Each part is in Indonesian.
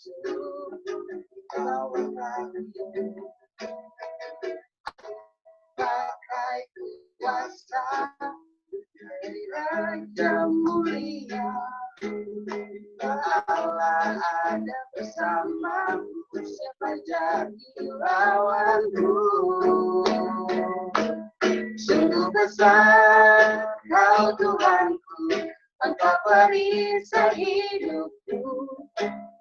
musuh kau akan pakai kuasa dari Raja Mulia. Allah ada bersamaku, siapa jadi lawanku? Sungguh besar Kau Tuhanku, Engkau perisai hidupku.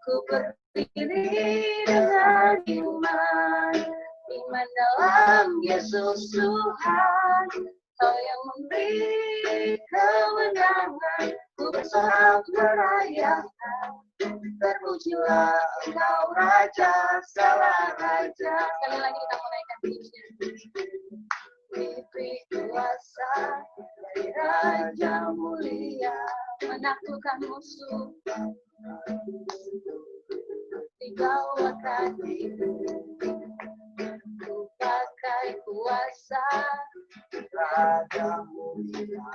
Ku berdiri dengan iman dalam Yesus Tuhan. Kau yang memberi kemenangan, ku bersorak merayakan. Terpujilah Engkau Raja, segala Raja. Sekali lagi kita menaikkan pujian. Diberi kuasa dari Raja Mulia, menaklukkan musuh di bawah kakiku. Ku pakai kuasa Raja Mulia.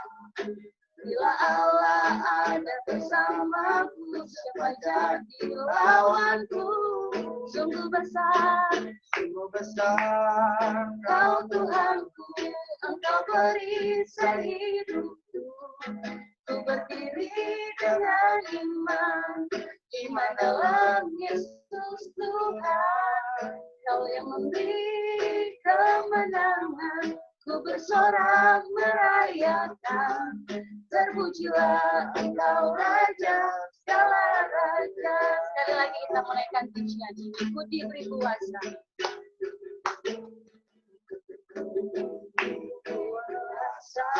Bila Allah ada bersamaku, siapa jadi lawanku? Sungguh besar Kau Tuhanku, Engkau perisai hidupku. Ku berdiri dengan iman dalam Yesus Tuhan. Kau yang memberi kemenangan, ku bersorak merayakan. Terpujilah Engkau Raja, segala Raja. Sekali lagi kita menaikkan pujian. Ku diberi kuasa. Kuasa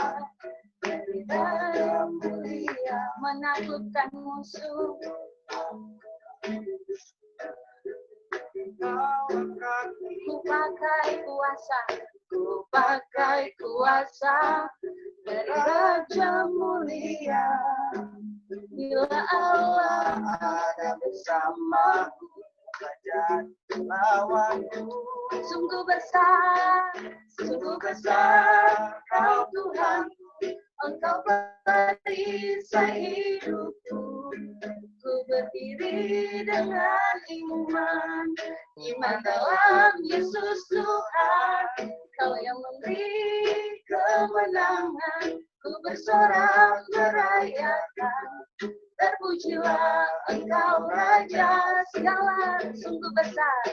dari Raja Mulia, menaklukkan musuh. Ku pakai kuasa dari Raja Mulia. Bila Allah ada bersamaku, jangan lawanku. Sungguh besar Kau Tuhanku, Engkau perisai hidupku. Ku berdiri dengan iman dalam Yesus Tuhan. Kau yang memberi kemenangan, ku bersorak merayakan. Terpujilah Engkau Raja, segala. Sungguh besar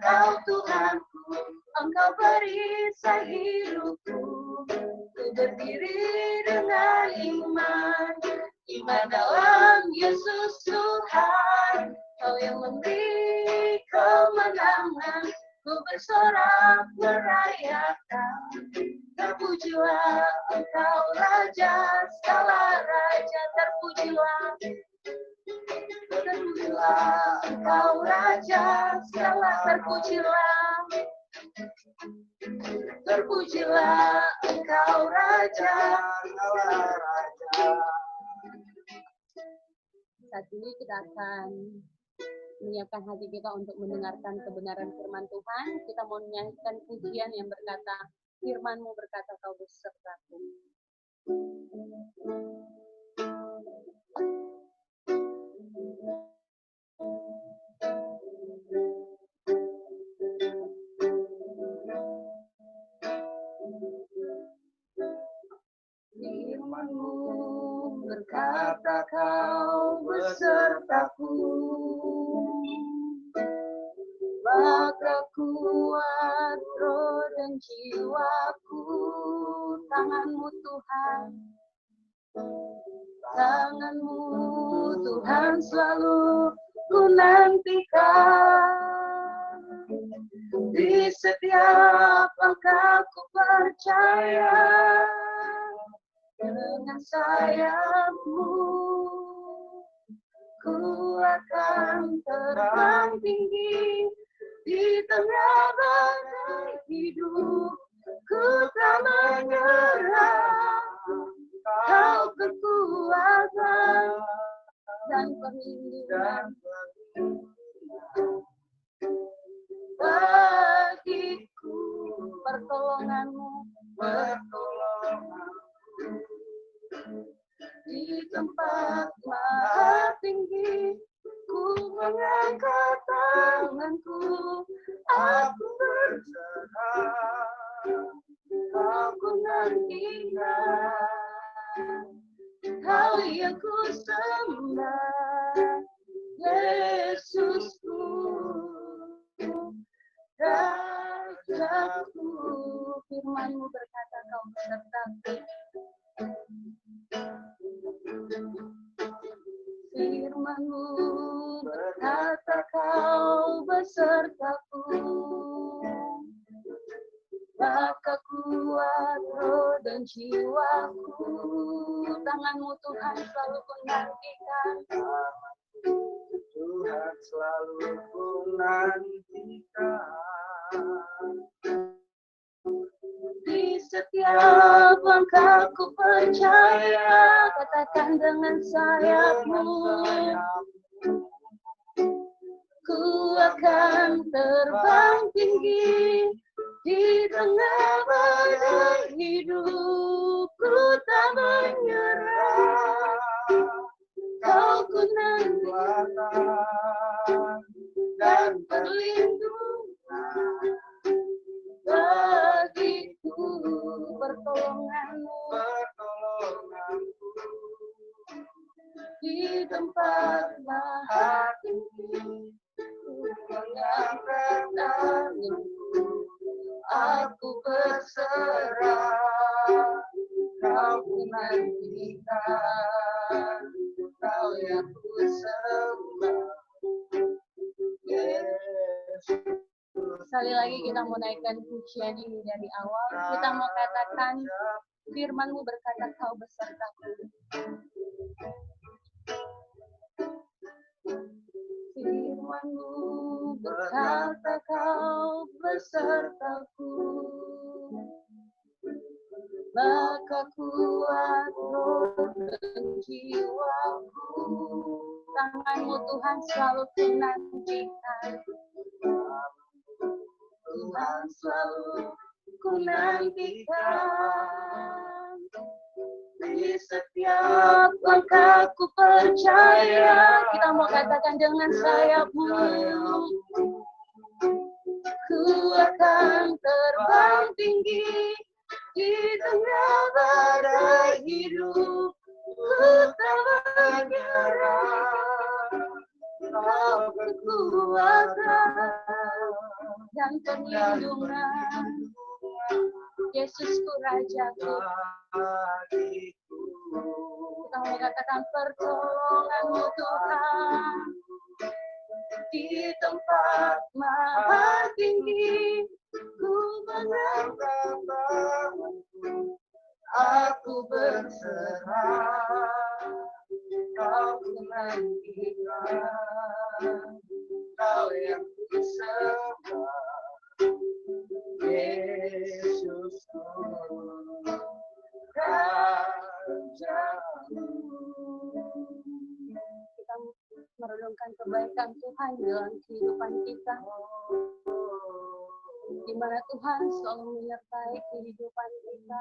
Kau Tuhanku, Engkau perisai hidupku. Ku berdiri dengan iman dalam Yesus Tuhan. Kau yang memberi kemenangan, ku bersorak merayakan. Terpujilah Engkau Raja, segala Raja. Terpujilah Engkau Raja, segala. Terpujilah Engkau Raja, segala Raja. Saat ini kita akan menyiapkan hati kita untuk mendengarkan kebenaran firman Tuhan. Kita mau menyanyikan pujian yang berkata, firman-Mu berkata Kau besertaku. Firman-Mu berkata Kau besertaku, maka kuat roh dan jiwaku. Tangan-Mu Tuhan, tangan-Mu Tuhan selalu ku nantikan. Di setiap langkahku percaya, dengan sayap-Mu ku akan terbang tinggi. Di tengah badai hidup ku tak menyerah. Kau berkuasa dan perlindungan bagiku. Pertolongan-Mu di tempat firman-Mu berkata Kau besertaku. Firman-Mu berkata Kau besertaku, maka kuat roh dan jiwaku. Tangan-Mu Tuhan selalu ku nantikan. Tuhan selalu ku nantikan. Di setiap langkahku percaya, katakan dengan sayap-Mu, ku akan terbang tinggi di tengah badai hidupku tak menyerah. Kau ku nantikan dan perlindungan bagiku, pertolongan-Mu di tempat maha tinggi. Mengangkat tanganku, aku berserah. Kau ku nantikan, Kau yang ku sembah. Sekali lagi kita mau naikkan pujian ini dari awal. Kita mau katakan, firman-Mu berkata Kau besertaku. Firman-Mu berkata Kau besertaku, maka kuat roh dan jiwaku. Tangan-Mu Tuhan selalu ku nantikan. Tuhan selalu ku nantikan. Di setiap langkahku percaya, kita mau katakan dengan sayap-Mu, ku akan terbang tinggi di tengah badai hidup, ku tak menyerah. Kau kekuatan dan perlindungan, Yesusku Rajaku. Kita mau katakan pertolongan-Mu Tuhan di tempat maha tinggi. Ku mengangkat tanganku, aku berserah. Kau ku nantikan, Kau yang ku sembah. Yesusku Rajaku. Kita merenungkan kebaikan Tuhan dalam kehidupan kita, di mana Tuhan selalu menyertai kehidupan kita.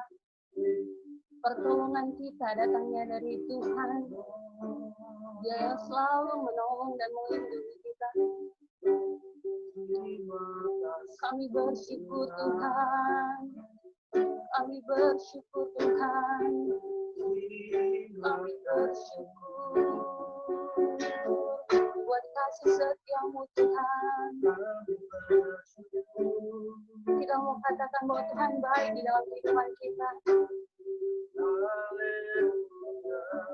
Pertolongan kita datangnya dari Tuhan. Dia yang selalu menolong dan melindungi kita. Kami bersyukur Tuhan. Kami bersyukur Tuhan. Kami bersyukur buat kasih setia-Mu Tuhan. Kita mau katakan bahwa Tuhan baik di dalam kehidupan kita.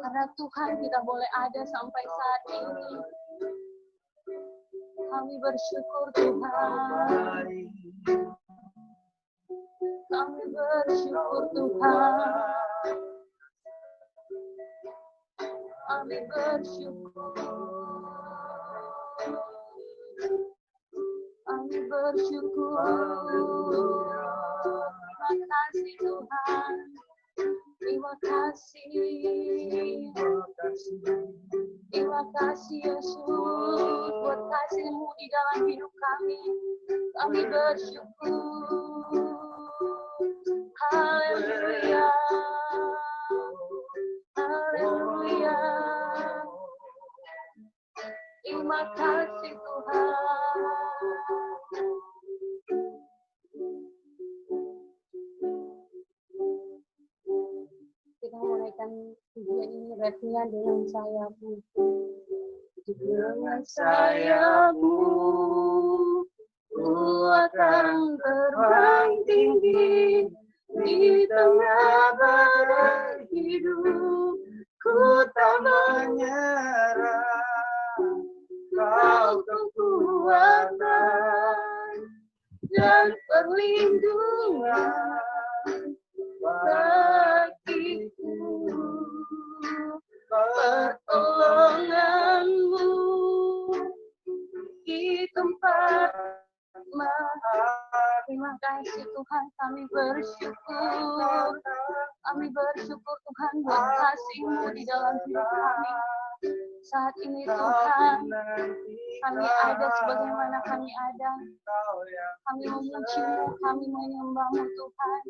Karena Tuhan kita boleh ada sampai saat ini. Kami bersyukur Tuhan. Kami bersyukur Tuhan. Kami bersyukur. Kami bersyukur. Terima kasih Tuhan. Terima kasih. Terima kasih Yesus buat kasih-Mu di dalam hidup kami. Kami bersyukur. Haleluya. Haleluya. Terima kasih Tuhan. Kita menaikkan pujian ini refnya dengan sayap-Mu. Dengan sayap-Mu, ku akan terbang tinggi Di tengah badai hidup, ku tak menyerah. Kau kekuatan dan perlindungan bagiku. Pertolonganmu di tempat mahal. Terima kasih Tuhan, kami bersyukur. Kami bersyukur Tuhan buat kasih-Mu di dalam hidup kami. Saat ini Tuhan, kami ada sebagaimana kami ada. Kami memuji-Mu, kami menyembah-Mu Tuhan.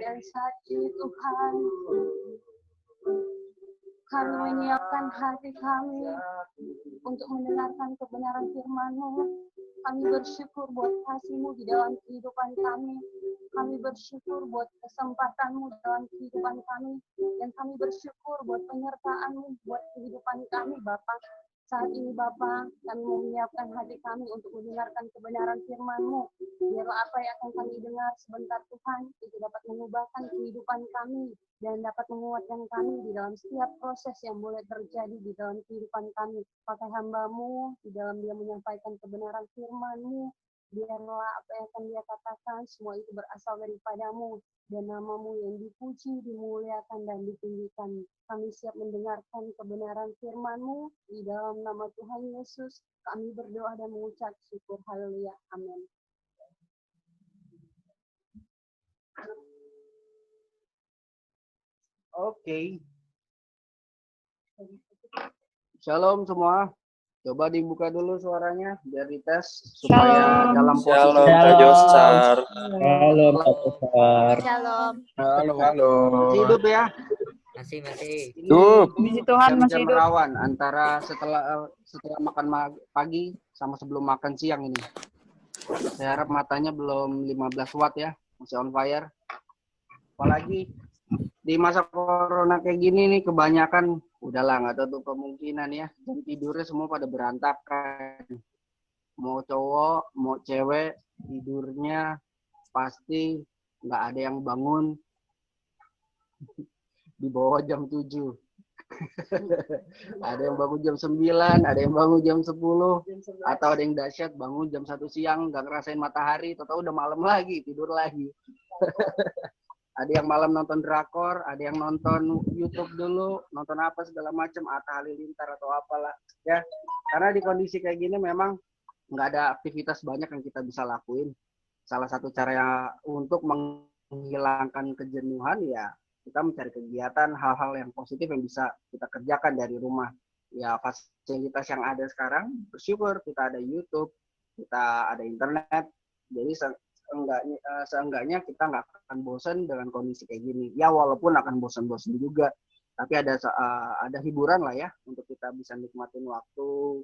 Dan saat ini Tuhan, kami menyiapkan hati kami untuk mendengarkan kebenaran firman-Mu. Kami bersyukur buat kasih-Mu di dalam kehidupan kami. Kami bersyukur buat kesempatan-Mu dalam kehidupan kami. Dan kami bersyukur buat penyertaan-Mu buat kehidupan kami, Bapa. Saat ini Bapa, kami mau menyiapkan hati kami untuk mendengarkan kebenaran firman-Mu. Biarlah apa yang akan kami dengar sebentar Tuhan, itu dapat mengubahkan kehidupan kami dan dapat menguatkan kami di dalam setiap proses yang boleh terjadi di dalam kehidupan kami. Pakai hamba-Mu di dalam dia menyampaikan kebenaran firman-Mu. Biarlah apa yang akan dia katakan, semua itu berasal daripada-Mu. Dan nama-Mu yang dipuji, dimuliakan, dan ditinggikan. Kami siap mendengarkan kebenaran firman-Mu. Di dalam nama Tuhan Yesus, kami berdoa dan mengucap syukur. Haleluya. Amin. Oke. Shalom semua. Coba dibuka dulu suaranya biar dites supaya dalam posisi. Shalom Kak Josar. Halo Pak Josar. Shalom. Halo. Masih hidup ya? Masih. Hidup. Puji Tuhan Bisa masih hidup. merawan antara setelah makan pagi sama sebelum makan siang ini. Saya harap matanya belum 15 watt ya, masih on fire. Apalagi di masa corona kayak gini nih kebanyakan udahlah nggak tahu kemungkinan ya, jam tidurnya semua pada berantakan. Mau cowok, mau cewek, tidurnya pasti nggak ada yang bangun di bawah jam 7. Ada yang bangun jam 9, ada yang bangun jam 10, atau ada yang dahsyat bangun jam 1 siang, nggak ngerasain matahari, tahu udah malam lagi, tidur lagi. Ada yang malam nonton drakor, ada yang nonton YouTube dulu, nonton apa segala macam, Atta Halilintar atau apalah ya. Karena di kondisi kayak gini memang nggak ada aktivitas banyak yang kita bisa lakuin. Salah satu cara untuk menghilangkan kejenuhan ya kita mencari kegiatan hal-hal yang positif yang bisa kita kerjakan dari rumah. Ya fasilitas yang ada sekarang bersyukur kita ada YouTube, kita ada internet, jadi seenggaknya kita nggak akan bosan dengan kondisi kayak gini. Ya walaupun akan bosan-bosan juga, tapi ada hiburan lah ya untuk kita bisa nikmatin waktu,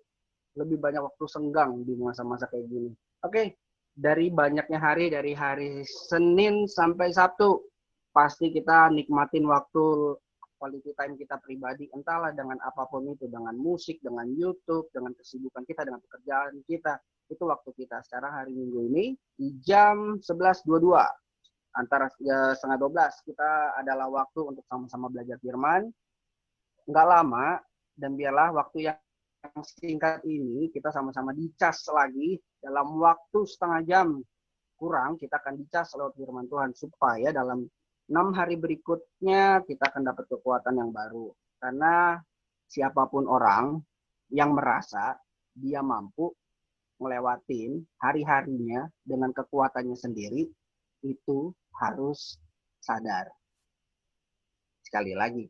lebih banyak waktu senggang di masa-masa kayak gini. Oke, dari banyaknya hari, dari hari Senin sampai Sabtu, pasti kita nikmatin waktu quality time kita pribadi, entahlah dengan apapun itu, dengan musik, dengan YouTube, dengan kesibukan kita, dengan pekerjaan kita. Itu waktu kita. Sekarang hari Minggu ini di jam 11.22 antara setengah 12 kita adalah waktu untuk sama-sama belajar firman. Nggak lama dan biarlah waktu yang singkat ini kita sama-sama dicas lagi dalam waktu setengah jam kurang kita akan dicas lewat firman Tuhan supaya dalam 6 hari berikutnya kita akan dapat kekuatan yang baru. Karena siapapun orang yang merasa dia mampu ngelewatin hari-harinya dengan kekuatannya sendiri, itu harus sadar. Sekali lagi,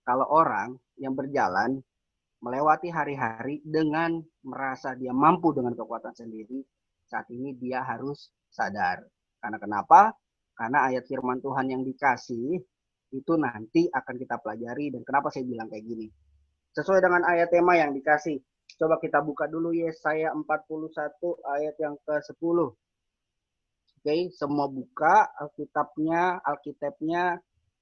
kalau orang yang berjalan melewati hari-hari dengan merasa dia mampu dengan kekuatan sendiri, saat ini dia harus sadar. Karena kenapa? Karena ayat firman Tuhan yang dikasih itu nanti akan kita pelajari. Dan kenapa saya bilang kayak gini? Sesuai dengan ayat tema yang dikasih. Coba kita buka dulu Yesaya 41 ayat yang ke-10. Oke, semua buka Alkitabnya,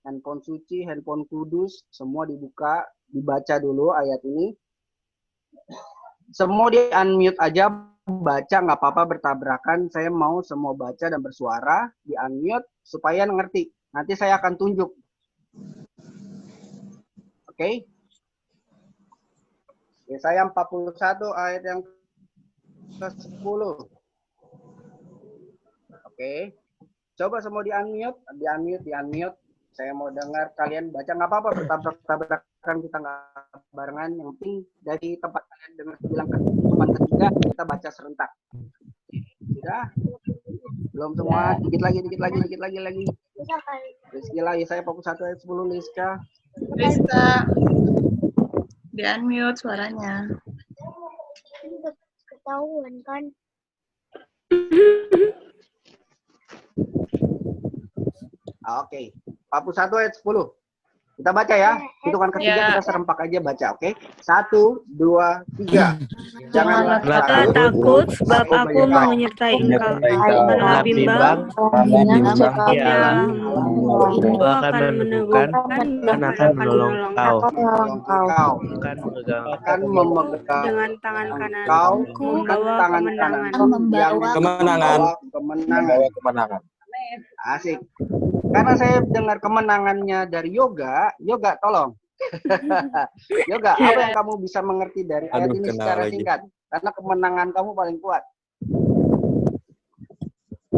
handphone suci, handphone kudus, semua dibuka, dibaca dulu ayat ini. Semua di unmute aja, baca nggak apa-apa bertabrakan. Saya mau semua baca dan bersuara di unmute supaya ngerti. Nanti saya akan tunjuk. Oke? Yesaya 41 ayat yang ke-10. Oke. Coba semua di unmute. Saya mau dengar kalian baca, nggak apa-apa bertabrak-tabrakan, kita nggak barengan. Yang penting dari tempat kalian dengar bilang cuma ketiga, kita baca serentak. Sudah? Belum semua? Dikit lagi. Rizky lagi, saya 41 ayat 10, Rizka. Rizka, di unmute suaranya. Ketahuan kan? Oke. 41 ayat 10. Kita baca ya. Hitungan ketiga Ya. kita serempak aja baca, oke? 1, 2, 3. Janganlah takut, sebab aku menyertai engkau. Janganlah bimbang, Ya, aku akan meneguhkan dan akan menolong kau. Akan memegang Dengan tangan kau kananku, dengan membawa tangan kemenangan. kanan Kemenangan. kemenangan. Asik. Karena saya dengar kemenangannya dari Yoga tolong. Yoga, apa yang kamu bisa mengerti dari ayat Aduh, ini kenal secara lagi. singkat? Karena kemenangan kamu paling kuat.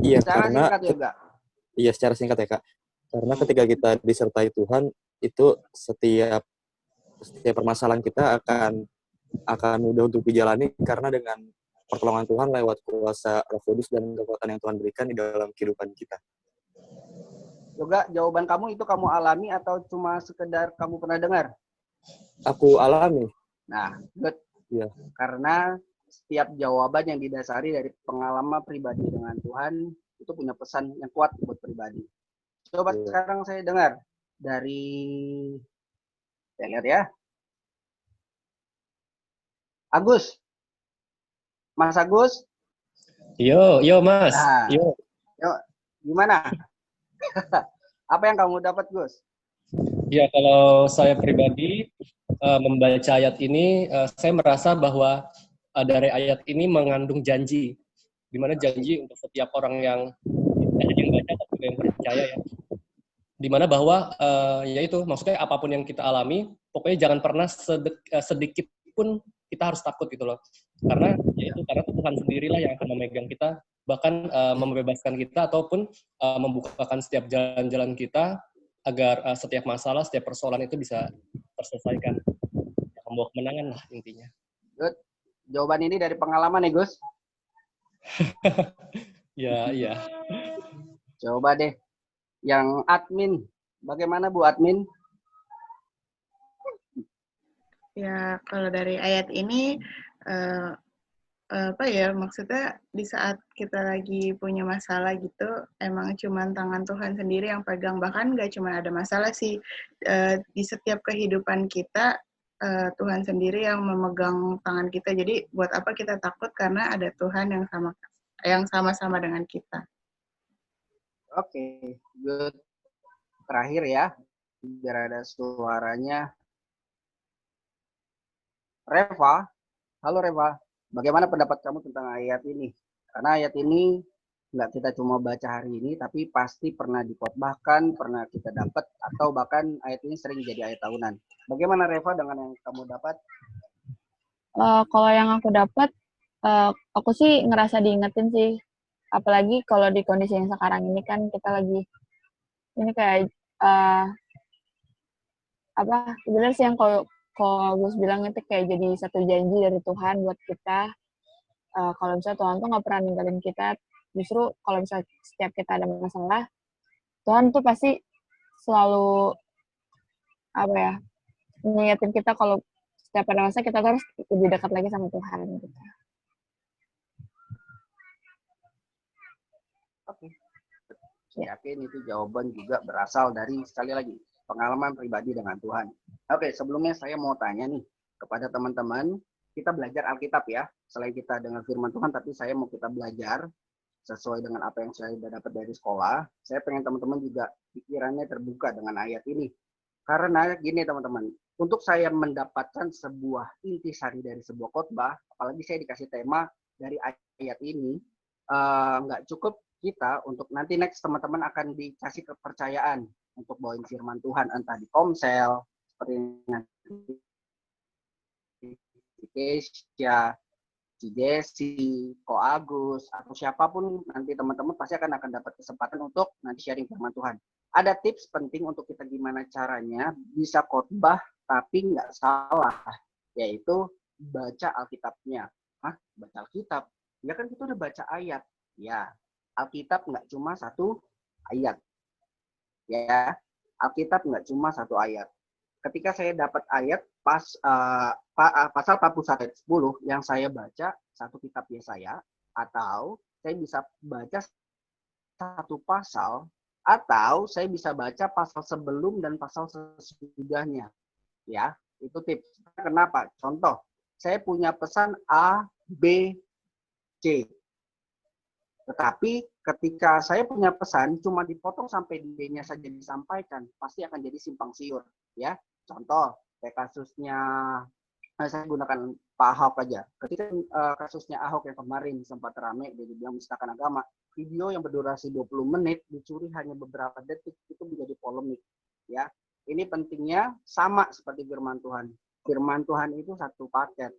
Iya, Secara karena singkat, Yoga. iya secara singkat ya, Kak. Karena ketika kita disertai Tuhan, itu setiap permasalahan kita akan mudah untuk dijalani karena dengan pertolongan Tuhan lewat kuasa Roh Kudus dan kekuatan yang Tuhan berikan di dalam kehidupan kita. Yoga, jawaban kamu itu kamu alami atau cuma sekedar kamu pernah dengar? Aku alami. Nah, good. Iya. Karena setiap jawaban yang didasari dari pengalaman pribadi dengan Tuhan itu punya pesan yang kuat buat pribadi. Coba Iya. sekarang saya dengar dari, saya lihat ya, Agus, Mas Agus. Yo Mas. Nah, Yo. yuk, gimana? Apa yang kamu dapat, Gus? Ya, kalau saya pribadi membaca ayat ini, saya merasa bahwa dari ayat ini mengandung janji, di mana janji untuk setiap orang yang tidak hanya yang baca tapi juga yang percaya ya. Di mana bahwa yaitu maksudnya apapun yang kita alami, pokoknya jangan pernah sedikit pun kita harus takut gitu loh. Karena Tuhan sendirilah yang akan memegang kita, bahkan membebaskan kita ataupun membukakan setiap jalan-jalan kita agar setiap masalah, setiap persoalan itu bisa terselesaikan. Membawa kemenangan lah intinya. Good. Jawaban ini dari pengalaman ya, Gus? Ya, iya. Coba deh. Yang admin. Bagaimana Bu admin? Ya, kalau dari ayat ini, apa ya, maksudnya di saat kita lagi punya masalah gitu, emang cuman tangan Tuhan sendiri yang pegang. Bahkan nggak cuma ada masalah sih, di setiap kehidupan kita, Tuhan sendiri yang memegang tangan kita. Jadi buat apa kita takut, karena ada Tuhan yang sama-sama dengan kita. Oke, good. Terakhir ya, biar ada suaranya. Reva, halo Reva. Bagaimana pendapat kamu tentang ayat ini? Karena ayat ini nggak kita cuma baca hari ini, tapi pasti pernah dikotbahkan, pernah kita dapat, atau bahkan ayat ini sering jadi ayat tahunan. Bagaimana Reva dengan yang kamu dapat? Kalau yang aku dapat, aku sih ngerasa diingetin sih. Apalagi kalau di kondisi yang sekarang ini kan kita lagi, ini kayak, sebenarnya sih yang kalau Gus bilang itu kayak jadi satu janji dari Tuhan buat kita. Kalau misalnya Tuhan tuh nggak pernah ninggalin kita, justru kalau misalnya setiap kita ada masalah, Tuhan tuh pasti selalu ngingetin kita kalau setiap ada masalah kita harus lebih dekat lagi sama Tuhan gitu. Oke. Saya yakin itu jawaban juga berasal dari, sekali lagi, pengalaman pribadi dengan Tuhan. Oke, sebelumnya saya mau tanya nih kepada teman-teman, kita belajar Alkitab ya. Selain kita dengan firman Tuhan, tapi saya mau kita belajar sesuai dengan apa yang saya sudah dapat dari sekolah. Saya pengen teman-teman juga pikirannya terbuka dengan ayat ini. Karena gini teman-teman, untuk saya mendapatkan sebuah intisari dari sebuah khotbah, apalagi saya dikasih tema dari ayat ini, nggak cukup kita untuk nanti next teman-teman akan dikasih kepercayaan untuk bawain firman Tuhan, entah di Komsel, seperti nanti Kesia, si Jesse, Ko Agus, atau siapapun nanti teman-teman pasti akan dapat kesempatan untuk nanti sharing firman Tuhan. Ada tips penting untuk kita gimana caranya bisa khotbah tapi nggak salah, yaitu baca Alkitabnya. Hah? Baca Alkitab? Ya kan kita udah baca ayat. Ya, Alkitab nggak cuma satu ayat. Ya, Alkitab nggak cuma satu ayat. Ketika saya dapat ayat pasal 41 ayat 10 yang saya baca satu kitab Yesaya, atau saya bisa baca satu pasal, atau saya bisa baca pasal sebelum dan pasal sesudahnya. Ya, itu tips. Kenapa? Contoh, saya punya pesan A, B, C. Tetapi ketika saya punya pesan cuma dipotong sampai D-nya saja disampaikan, pasti akan jadi simpang siur, ya. Contoh, kayak kasusnya saya gunakan Pak Ahok aja. Ketika kasusnya Ahok yang kemarin sempat rame, dia bilang menistakan agama, video yang berdurasi 20 menit dicuri hanya beberapa detik, itu menjadi polemik, ya. Ini pentingnya sama seperti firman Tuhan. Firman Tuhan itu satu paket.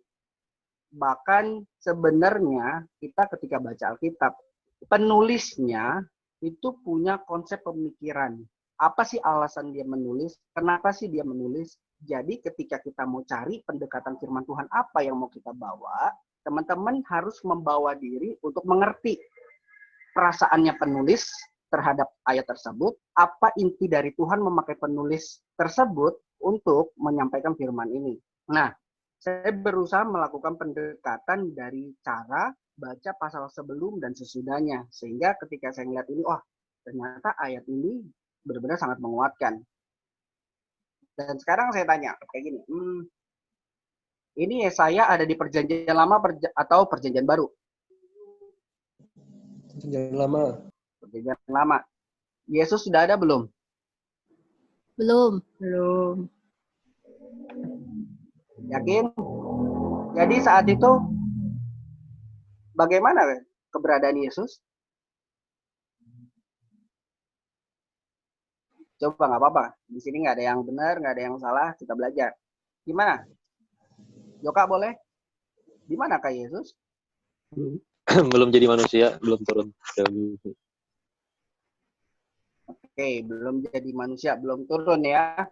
Bahkan sebenarnya kita ketika baca Alkitab, penulisnya itu punya konsep pemikiran. Apa sih alasan dia menulis? Kenapa sih dia menulis? Jadi ketika kita mau cari pendekatan firman Tuhan apa yang mau kita bawa, teman-teman harus membawa diri untuk mengerti perasaannya penulis terhadap ayat tersebut, apa inti dari Tuhan memakai penulis tersebut untuk menyampaikan firman ini. Nah, saya berusaha melakukan pendekatan dari cara baca pasal sebelum dan sesudahnya. Sehingga ketika saya melihat ini, wah ternyata ayat ini benar-benar sangat menguatkan. Dan sekarang saya tanya, kayak gini, ini Yesaya ada di perjanjian lama atau perjanjian baru? Perjanjian lama. Perjanjian lama. Yesus sudah ada belum? Belum. Belum. Yakin? Jadi saat itu bagaimana keberadaan Yesus? Coba, nggak apa-apa. Di sini nggak ada yang benar, nggak ada yang salah. Kita belajar. Gimana? Joka boleh? Di mana Kak Yesus? Belum jadi manusia, belum turun. Oke, belum jadi manusia, belum turun ya.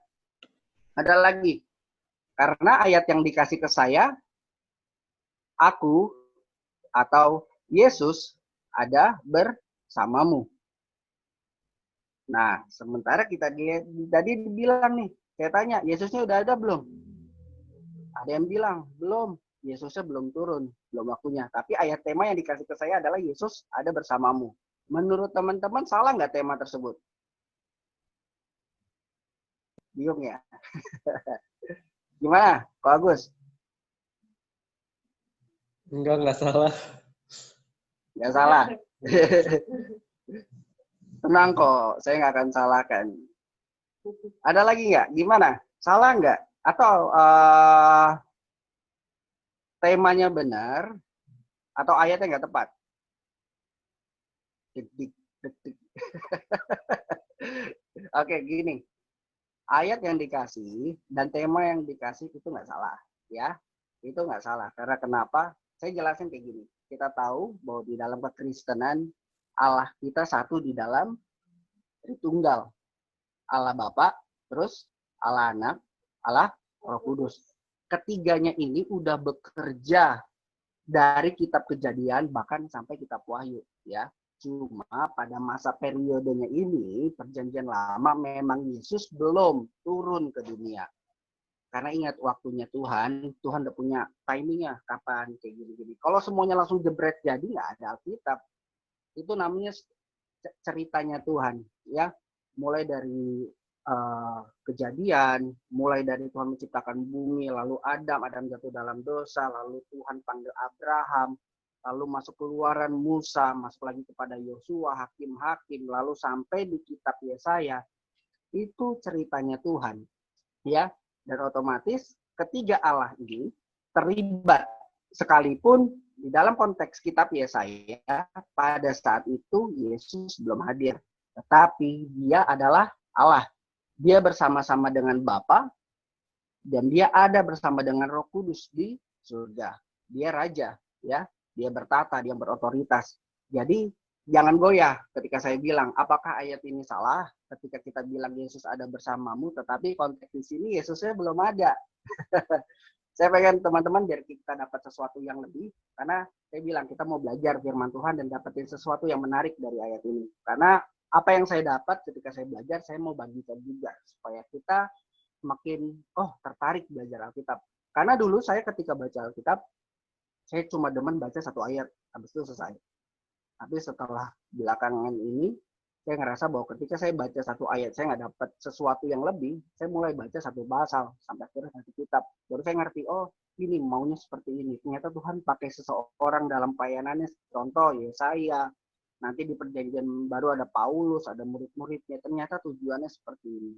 Ada lagi. Karena ayat yang dikasih ke saya, aku atau Yesus ada bersamamu. Nah, sementara kita tadi dibilang nih, saya tanya, Yesusnya udah ada belum? Ada yang bilang, belum. Yesusnya belum turun, belum waktunya. Tapi ayat tema yang dikasih ke saya adalah Yesus ada bersamamu. Menurut teman-teman, salah nggak tema tersebut? Bingung ya? Gimana, Ko Agus? Enggak salah. Nggak salah. Tenang kok, saya nggak akan salahkan. Ada lagi nggak? Gimana? Salah nggak? Atau temanya benar, atau ayatnya nggak tepat? Detik. Oke, gini. Ayat yang dikasih dan tema yang dikasih itu nggak salah, ya. Itu nggak salah. Karena kenapa? Saya jelasin kayak gini. Kita tahu bahwa di dalam kekristenan Allah kita satu di dalam Tritunggal. Allah Bapa, terus Allah Anak, Allah Roh Kudus. Ketiganya ini udah bekerja dari kitab Kejadian bahkan sampai kitab Wahyu, ya. Cuma pada masa periodenya ini, perjanjian lama memang Yesus belum turun ke dunia. Karena ingat waktunya Tuhan udah punya timingnya kapan kayak gini-gini. Kalau semuanya langsung jebret jadi nggak ada Alkitab. Itu namanya ceritanya Tuhan, ya. Mulai dari Kejadian, mulai dari Tuhan menciptakan bumi, lalu Adam jatuh dalam dosa, lalu Tuhan panggil Abraham, lalu masuk Keluaran Musa, masuk lagi kepada Yosua, hakim-hakim, lalu sampai di kitab Yesaya. Itu ceritanya Tuhan, ya. Dan otomatis ketiga Allah ini terlibat, sekalipun di dalam konteks kitab Yesaya pada saat itu Yesus belum hadir, tetapi dia adalah Allah. Dia bersama-sama dengan Bapa dan dia ada bersama dengan Roh Kudus di surga. Dia raja, ya. Dia bertata, dia berotoritas. Jadi jangan goyah ketika saya bilang apakah ayat ini salah ketika kita bilang Yesus ada bersamamu, tetapi konteks di sini Yesusnya belum ada. Saya pengen teman-teman biar kita dapat sesuatu yang lebih, karena saya bilang kita mau belajar firman Tuhan dan dapetin sesuatu yang menarik dari ayat ini. Karena apa yang saya dapat ketika saya belajar, saya mau bagikan juga supaya kita makin tertarik belajar Alkitab. Karena dulu saya ketika baca Alkitab, saya cuma demen baca satu ayat, habis itu selesai. Tapi setelah belakangan ini, saya ngerasa bahwa ketika saya baca satu ayat, saya nggak dapat sesuatu yang lebih, saya mulai baca satu pasal, sampai akhirnya satu kitab. Baru saya ngerti, ini maunya seperti ini. Ternyata Tuhan pakai seseorang dalam pelayanannya, contoh Yesaya, nanti di perjanjian baru ada Paulus, ada murid-muridnya, ternyata tujuannya seperti ini.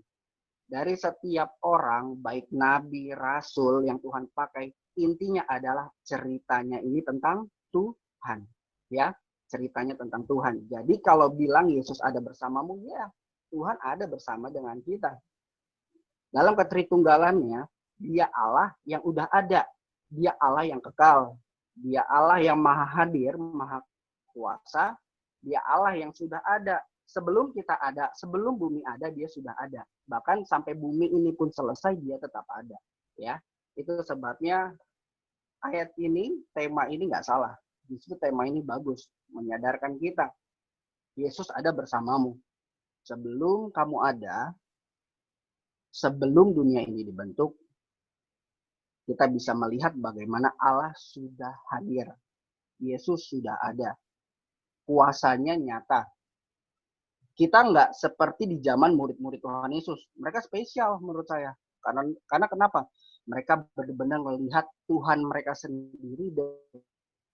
Dari setiap orang, baik nabi, rasul yang Tuhan pakai, intinya adalah ceritanya ini tentang Tuhan. Ya, ceritanya tentang Tuhan. Jadi kalau bilang Yesus ada bersamamu, ya Tuhan ada bersama dengan kita. Dalam ketritunggalannya, dia Allah yang udah ada. Dia Allah yang kekal. Dia Allah yang maha hadir, maha kuasa. Dia Allah yang sudah ada. Sebelum kita ada, sebelum bumi ada, dia sudah ada. Bahkan sampai bumi ini pun selesai, dia tetap ada. Ya, itu sebabnya ayat ini, tema ini nggak salah. Justru tema ini bagus, menyadarkan kita. Yesus ada bersamamu. Sebelum kamu ada, sebelum dunia ini dibentuk, kita bisa melihat bagaimana Allah sudah hadir. Yesus sudah ada. Kuasanya nyata. Kita nggak seperti di zaman murid-murid Tuhan Yesus. Mereka spesial menurut saya. Karena kenapa? Mereka benar-benar melihat Tuhan mereka sendiri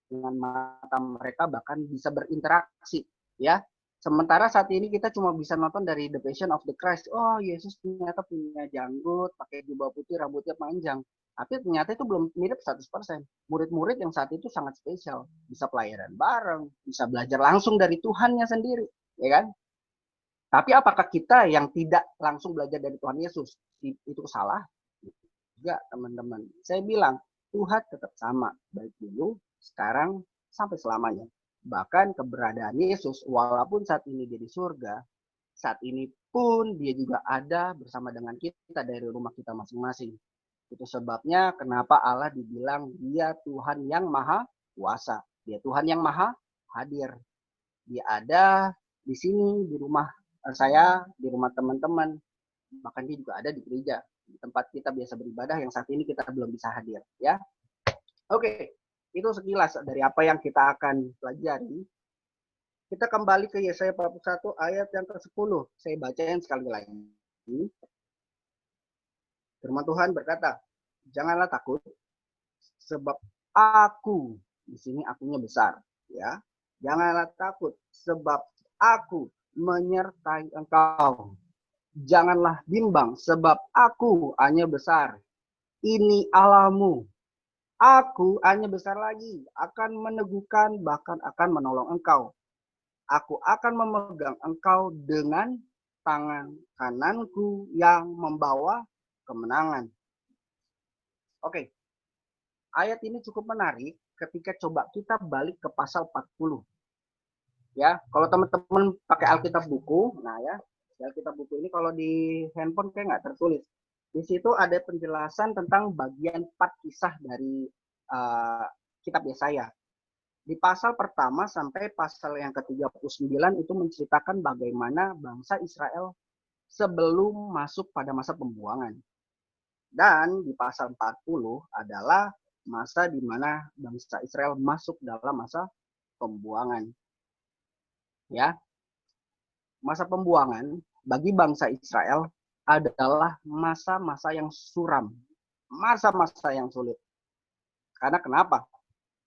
dengan mata mereka, bahkan bisa berinteraksi, ya. Sementara saat ini kita cuma bisa nonton dari The Passion of the Christ. Oh, Yesus ternyata punya janggut, pakai jubah putih, rambutnya panjang. Tapi ternyata itu belum mirip 100%. Murid-murid yang saat itu sangat spesial, bisa pelayanan bareng, bisa belajar langsung dari Tuhannya sendiri, ya kan? Tapi apakah kita yang tidak langsung belajar dari Tuhan Yesus itu salah? Juga, teman-teman. Saya bilang Tuhan tetap sama, baik dulu, sekarang, sampai selamanya. Bahkan keberadaan Yesus, walaupun saat ini dia di surga, saat ini pun dia juga ada bersama dengan kita dari rumah kita masing-masing. Itu sebabnya kenapa Allah dibilang dia Tuhan yang maha kuasa. Dia Tuhan yang maha hadir. Dia ada di sini, di rumah saya, di rumah teman-teman. Bahkan dia juga ada di gereja, di tempat kita biasa beribadah yang saat ini kita belum bisa hadir. Ya, Oke. Itu sekilas dari apa yang kita akan pelajari. Kita kembali ke Yesaya 41 ayat yang ke-10. Saya bacain sekali lagi. Firman Tuhan berkata, janganlah takut, sebab aku, di sini akunya besar. Ya, janganlah takut, sebab aku menyertai engkau. Janganlah bimbang, sebab aku hanya besar. Ini Allahmu. Aku hanya besar lagi, akan meneguhkan, bahkan akan menolong engkau. Aku akan memegang engkau dengan tangan kananku yang membawa kemenangan. Oke, ayat ini cukup menarik ketika coba kita balik ke pasal 40. Ya, kalau teman-teman pakai Alkitab buku, nah ya, Alkitab buku ini kalau di handphone kayak nggak tertulis. Di situ ada penjelasan tentang bagian 4 kisah dari kitab Yesaya. Di pasal pertama sampai pasal yang ke-39 itu menceritakan bagaimana bangsa Israel sebelum masuk pada masa pembuangan. Dan di pasal 40 adalah masa di mana bangsa Israel masuk dalam masa pembuangan. Ya. Masa pembuangan bagi bangsa Israel adalah masa-masa yang suram, masa-masa yang sulit. Karena kenapa?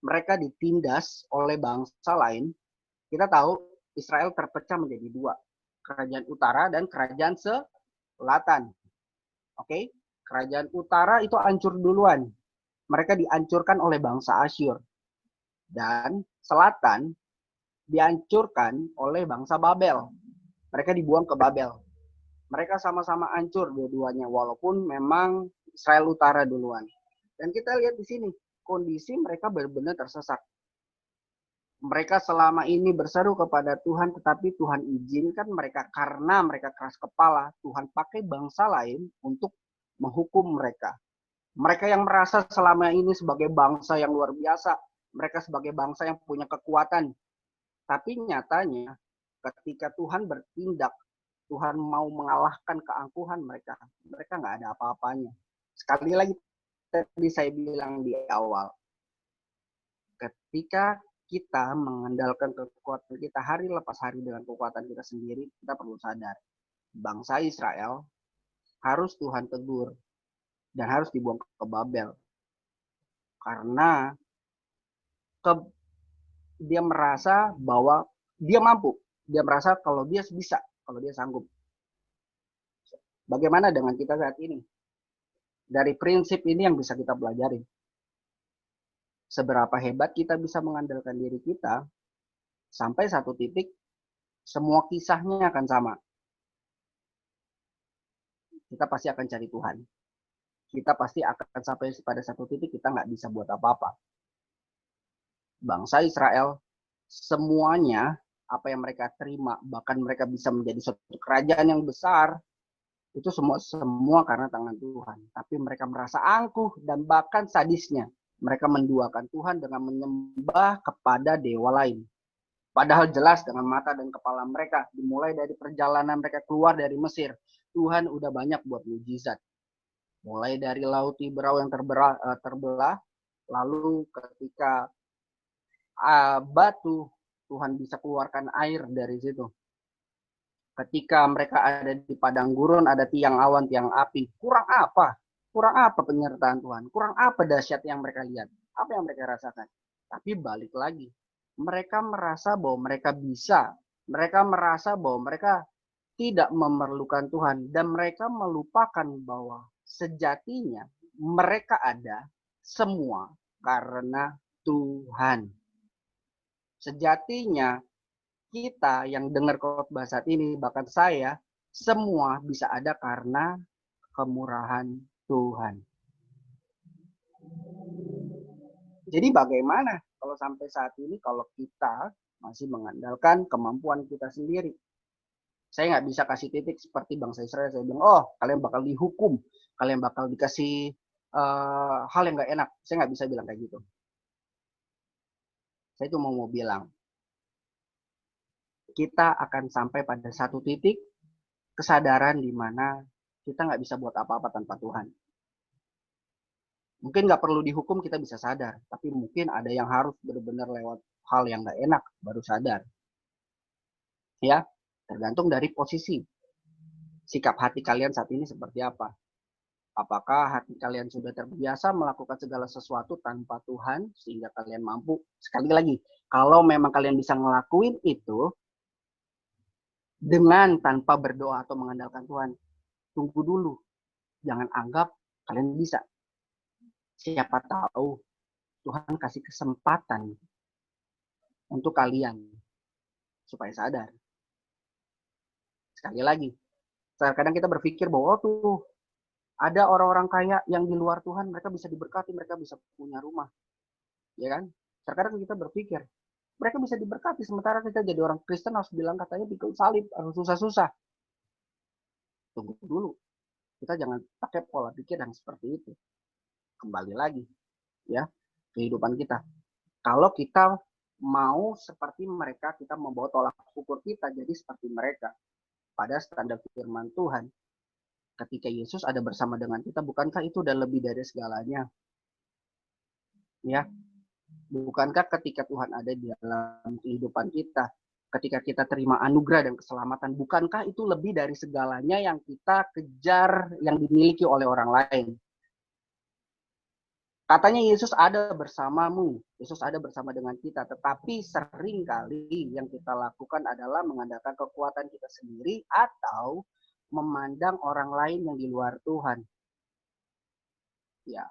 Mereka ditindas oleh bangsa lain. Kita tahu Israel terpecah menjadi 2, kerajaan utara dan kerajaan selatan. Oke? Kerajaan utara itu hancur duluan. Mereka dihancurkan oleh bangsa Asyur. Dan selatan dihancurkan oleh bangsa Babel. Mereka dibuang ke Babel. Mereka sama-sama hancur dua-duanya, walaupun memang Israel utara duluan. Dan kita lihat di sini, kondisi mereka benar-benar tersesat. Mereka selama ini berseru kepada Tuhan, tetapi Tuhan izinkan mereka karena mereka keras kepala. Tuhan pakai bangsa lain untuk menghukum mereka. Mereka yang merasa selama ini sebagai bangsa yang luar biasa, mereka sebagai bangsa yang punya kekuatan. Tapi nyatanya ketika Tuhan bertindak, Tuhan mau mengalahkan keangkuhan mereka. Mereka nggak ada apa-apanya. Sekali lagi tadi saya bilang di awal, ketika kita mengandalkan kekuatan kita hari lepas hari dengan kekuatan kita sendiri, kita perlu sadar. Bangsa Israel harus Tuhan tegur dan harus dibuang ke Babel. Karena dia merasa bahwa dia mampu. Dia merasa kalau dia bisa, kalau dia sanggup. Bagaimana dengan kita saat ini? Dari prinsip ini yang bisa kita pelajari. Seberapa hebat kita bisa mengandalkan diri kita, sampai satu titik, semua kisahnya akan sama. Kita pasti akan cari Tuhan. Kita pasti akan sampai pada satu titik kita nggak bisa buat apa-apa. Bangsa Israel, semuanya apa yang mereka terima, bahkan mereka bisa menjadi suatu kerajaan yang besar, itu semua karena tangan Tuhan. Tapi mereka merasa angkuh dan bahkan sadisnya. Mereka menduakan Tuhan dengan menyembah kepada dewa lain. Padahal jelas dengan mata dan kepala mereka, dimulai dari perjalanan mereka keluar dari Mesir, Tuhan udah banyak buat mujizat. Mulai dari laut Tiberau yang terbelah, lalu ketika batu, Tuhan bisa keluarkan air dari situ. Ketika mereka ada di padang gurun, ada tiang awan, tiang api. Kurang apa? Kurang apa penyertaan Tuhan? Kurang apa dahsyat yang mereka lihat? Apa yang mereka rasakan? Tapi balik lagi. Mereka merasa bahwa mereka bisa. Mereka merasa bahwa mereka tidak memerlukan Tuhan. Dan mereka melupakan bahwa sejatinya mereka ada semua karena Tuhan. Sejatinya kita yang dengar khotbah saat ini, bahkan saya, semua bisa ada karena kemurahan Tuhan. Jadi bagaimana kalau sampai saat ini kalau kita masih mengandalkan kemampuan kita sendiri? Saya nggak bisa kasih titik seperti bangsa Israel. Saya bilang, oh kalian bakal dihukum, kalian bakal dikasih hal yang nggak enak. Saya nggak bisa bilang kayak gitu. Saya cuma mau bilang, kita akan sampai pada satu titik kesadaran di mana kita nggak bisa buat apa-apa tanpa Tuhan. Mungkin nggak perlu dihukum, kita bisa sadar. Tapi mungkin ada yang harus benar-benar lewat hal yang nggak enak, baru sadar. Ya, tergantung dari posisi. Sikap hati kalian saat ini seperti apa? Apakah hati kalian sudah terbiasa melakukan segala sesuatu tanpa Tuhan, sehingga kalian mampu? Sekali lagi, kalau memang kalian bisa ngelakuin itu, dengan tanpa berdoa atau mengandalkan Tuhan, tunggu dulu. Jangan anggap kalian bisa. Siapa tahu Tuhan kasih kesempatan untuk kalian supaya sadar. Sekali lagi, kadang kita berpikir bahwa tuh ada orang-orang kaya yang di luar Tuhan, mereka bisa diberkati, mereka bisa punya rumah. Ya kan? Terkadang kita berpikir, mereka bisa diberkati, sementara kita jadi orang Kristen harus bilang katanya pikul salib, harus susah-susah. Tunggu dulu. Kita jangan pakai pola pikir yang seperti itu. Kembali lagi, ya, kehidupan kita. Kalau kita mau seperti mereka, kita membawa tolak ukur kita jadi seperti mereka. Pada standar firman Tuhan, ketika Yesus ada bersama dengan kita, bukankah itu udah lebih dari segalanya? Ya, bukankah ketika Tuhan ada di dalam kehidupan kita, ketika kita terima anugerah dan keselamatan, bukankah itu lebih dari segalanya yang kita kejar, yang dimiliki oleh orang lain? Katanya Yesus ada bersamamu, Yesus ada bersama dengan kita, tetapi seringkali yang kita lakukan adalah mengandalkan kekuatan kita sendiri atau memandang orang lain yang di luar Tuhan. Ya,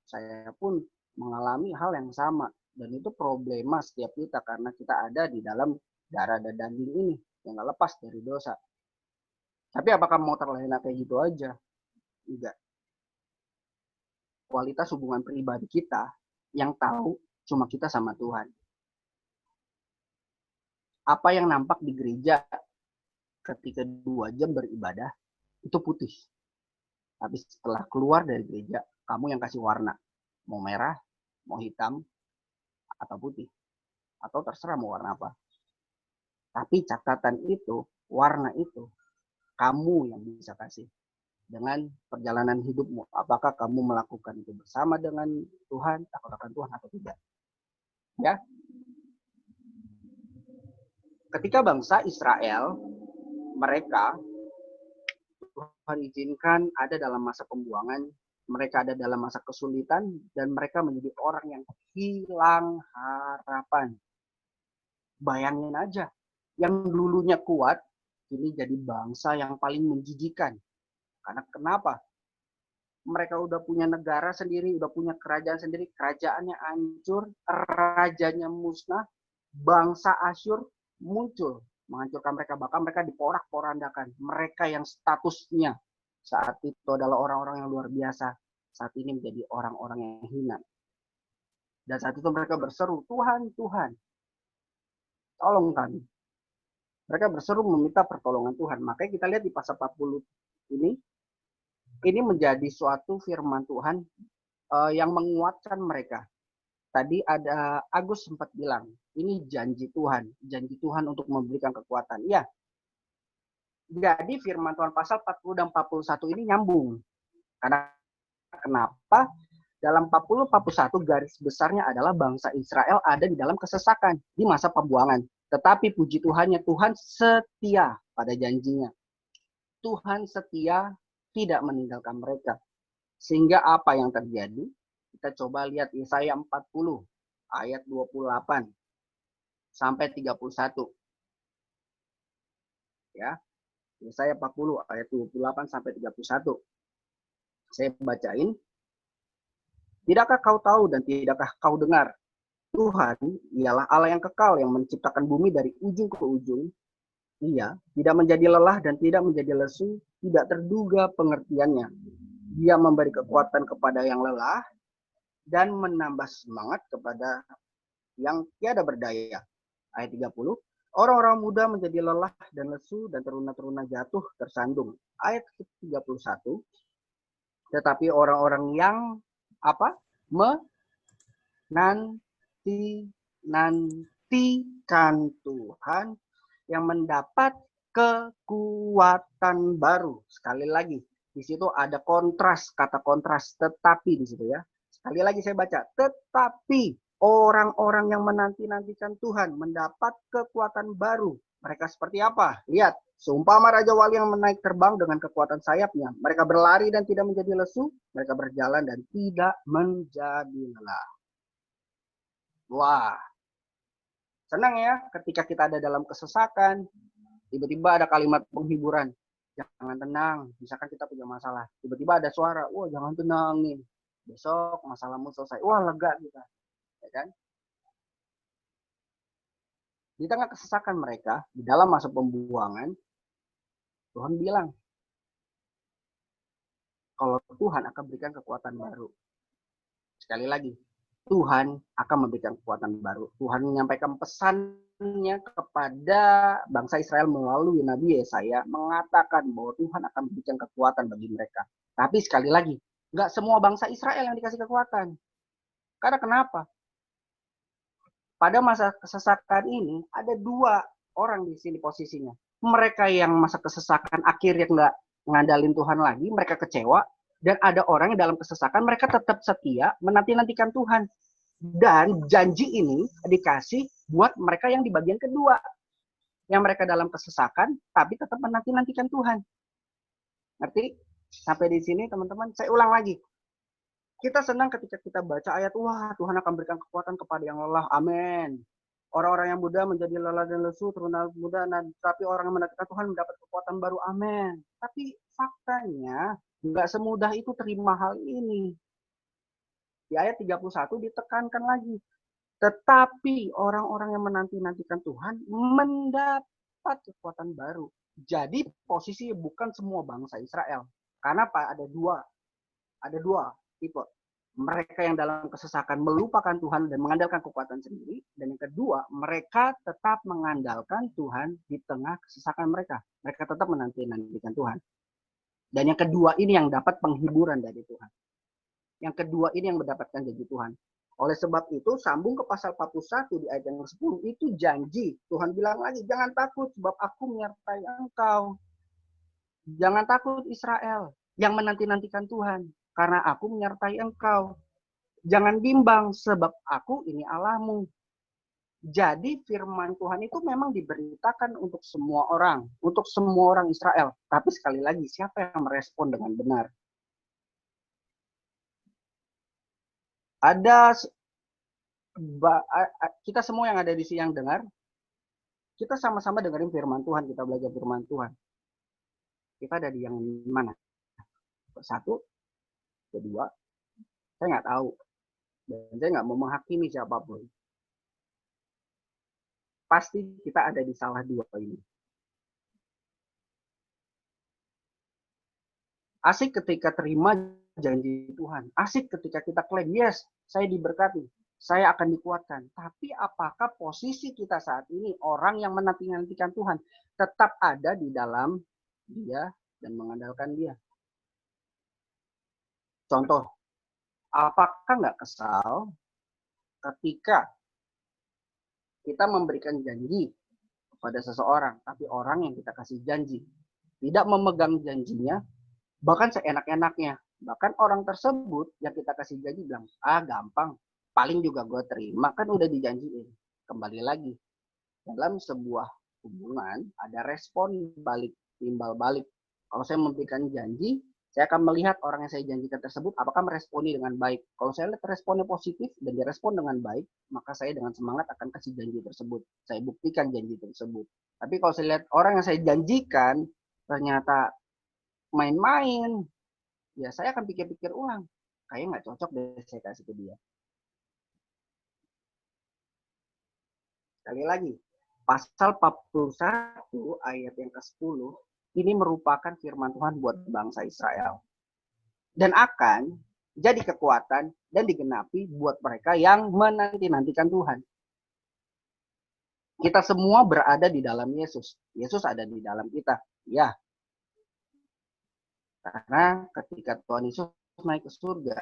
saya pun mengalami hal yang sama. Dan itu problema setiap kita karena kita ada di dalam darah dan daging ini yang gak lepas dari dosa. Tapi apakah mau terlena kayak gitu aja? Enggak. Kualitas hubungan pribadi kita yang tahu cuma kita sama Tuhan. Apa yang nampak di gereja ketika 2 jam beribadah itu putih. Tapi setelah keluar dari gereja, kamu yang kasih warna. Mau merah, mau hitam, atau putih. Atau terserah mau warna apa. Tapi catatan itu, warna itu, kamu yang bisa kasih. Dengan perjalanan hidupmu. Apakah kamu melakukan itu bersama dengan Tuhan, takut akan Tuhan atau tidak. Ya. Ketika bangsa Israel, mereka Tuhan izinkan ada dalam masa pembuangan, mereka ada dalam masa kesulitan, dan mereka menjadi orang yang hilang harapan. Bayangin aja, yang dulunya kuat, ini jadi bangsa yang paling menjijikan. Karena kenapa? Mereka udah punya negara sendiri, udah punya kerajaan sendiri, kerajaannya hancur, rajanya musnah, bangsa Asyur muncul, menghancurkan mereka, bahkan mereka diporak-porandakan. Mereka yang statusnya saat itu adalah orang-orang yang luar biasa, saat ini menjadi orang-orang yang hina. Dan saat itu mereka berseru, Tuhan, Tuhan, tolong kami. Mereka berseru meminta pertolongan Tuhan. Makanya kita lihat di pasal 40 ini menjadi suatu firman Tuhan yang menguatkan mereka. Tadi ada Agus sempat bilang, ini janji Tuhan untuk memberikan kekuatan. Ya, jadi firman Tuhan pasal 40 dan 41 ini nyambung. Karena kenapa? Dalam 40-41 garis besarnya adalah bangsa Israel ada di dalam kesesakan di masa pembuangan. Tetapi puji Tuhannya, Tuhan setia pada janjinya. Tuhan setia tidak meninggalkan mereka. Sehingga apa yang terjadi? Kita coba lihat Yesaya 40 ayat 28 sampai 31. Ya. Yesaya 40 ayat 28 sampai 31. Saya bacain. Tidakkah kau tahu dan tidakkah kau dengar? Tuhan ialah Allah yang kekal yang menciptakan bumi dari ujung ke ujung. Ia tidak menjadi lelah dan tidak menjadi lesu, tidak terduga pengertiannya. Dia memberi kekuatan kepada yang lelah dan menambah semangat kepada yang tiada berdaya. Ayat 30. Orang-orang muda menjadi lelah dan lesu dan teruna-teruna jatuh tersandung. Ayat 31. Tetapi orang-orang yang nantikan Tuhan yang mendapat kekuatan baru. Sekali lagi, di situ ada kontras, kata kontras, tetapi di situ ya. Sekali lagi saya baca, tetapi orang-orang yang menanti-nantikan Tuhan mendapat kekuatan baru. Mereka seperti apa? Lihat, seumpama Raja Wali yang menaik terbang dengan kekuatan sayapnya. Mereka berlari dan tidak menjadi lesu. Mereka berjalan dan tidak menjadi lelah. Wah, senang ya ketika kita ada dalam kesesakan. Tiba-tiba ada kalimat penghiburan. Jangan tenang, misalkan kita punya masalah. Tiba-tiba ada suara, wah jangan tenang nih. Besok masalahmu selesai. Wah lega kita. Ya kan? Di tengah kesesakan mereka, di dalam masa pembuangan, Tuhan bilang, kalau Tuhan akan berikan kekuatan baru. Sekali lagi, Tuhan akan memberikan kekuatan baru. Tuhan menyampaikan pesannya kepada bangsa Israel melalui Nabi Yesaya, mengatakan bahwa Tuhan akan memberikan kekuatan bagi mereka. Tapi sekali lagi, nggak semua bangsa Israel yang dikasih kekuatan. Karena kenapa? Pada masa kesesakan ini, ada 2 orang di sini posisinya. Mereka yang masa kesesakan akhirnya nggak ngandalin Tuhan lagi, mereka kecewa. Dan ada orang yang dalam kesesakan, mereka tetap setia, menanti-nantikan Tuhan. Dan janji ini dikasih buat mereka yang di bagian kedua. Yang mereka dalam kesesakan, tapi tetap menanti-nantikan Tuhan. Ngerti? Sampai di sini teman-teman, saya ulang lagi. Kita senang ketika kita baca ayat, wah Tuhan akan berikan kekuatan kepada yang lelah, amin. Orang-orang yang muda menjadi lelah dan lesu, teruna muda, tapi orang yang menantikan Tuhan mendapat kekuatan baru. Amin. Tapi faktanya, nggak semudah itu terima hal ini. Di ayat 31 ditekankan lagi. Tetapi orang-orang yang menanti-nantikan Tuhan mendapat kekuatan baru. Jadi posisi bukan semua bangsa Israel. Karena Pak ada dua tipe. Mereka yang dalam kesesakan melupakan Tuhan dan mengandalkan kekuatan sendiri. Dan yang kedua, mereka tetap mengandalkan Tuhan di tengah kesesakan mereka. Mereka tetap menanti-nantikan Tuhan. Dan yang kedua ini yang dapat penghiburan dari Tuhan. Yang kedua ini yang mendapatkan janji Tuhan. Oleh sebab itu, sambung ke pasal 41 di ayat yang ke-10, itu janji. Tuhan bilang lagi, jangan takut sebab aku menyertai engkau. Jangan takut Israel yang menanti-nantikan Tuhan, karena aku menyertai engkau. Jangan bimbang sebab aku ini Allahmu. Jadi firman Tuhan itu memang diberitakan untuk semua orang Israel. Tapi sekali lagi, siapa yang merespon dengan benar? Ada kita semua yang ada di sini yang dengar, kita sama-sama dengerin firman Tuhan, kita belajar firman Tuhan. Kita ada di yang mana? Satu, kedua, saya nggak tahu. Dan saya nggak mau menghakimi siapapun. Pasti kita ada di salah dua ini. Asik ketika terima janji Tuhan. Asik ketika kita klaim, yes, saya diberkati. Saya akan dikuatkan. Tapi apakah posisi kita saat ini, orang yang menanti-nantikan Tuhan, tetap ada di dalam Dia dan mengandalkan Dia? Contoh, apakah nggak kesal ketika kita memberikan janji kepada seseorang, tapi orang yang kita kasih janji tidak memegang janjinya, bahkan seenak-enaknya. Bahkan orang tersebut yang kita kasih janji bilang, gampang, paling juga gue terima, kan udah dijanjiin. Kembali lagi, dalam sebuah hubungan ada respon balik, timbal balik. Kalau saya memberikan janji, saya akan melihat orang yang saya janjikan tersebut apakah meresponi dengan baik. Kalau saya lihat responnya positif dan direspon dengan baik, maka saya dengan semangat akan kasih janji tersebut. Saya buktikan janji tersebut. Tapi kalau saya lihat orang yang saya janjikan ternyata main-main, ya saya akan pikir-pikir ulang. Kayaknya nggak cocok deh saya kasih ke dia. Sekali lagi, pasal 41 ayat yang ke-10 ini merupakan firman Tuhan buat bangsa Israel. Dan akan jadi kekuatan dan digenapi buat mereka yang menanti-nantikan Tuhan. Kita semua berada di dalam Yesus. Yesus ada di dalam kita. Ya. Karena ketika Tuhan Yesus naik ke surga,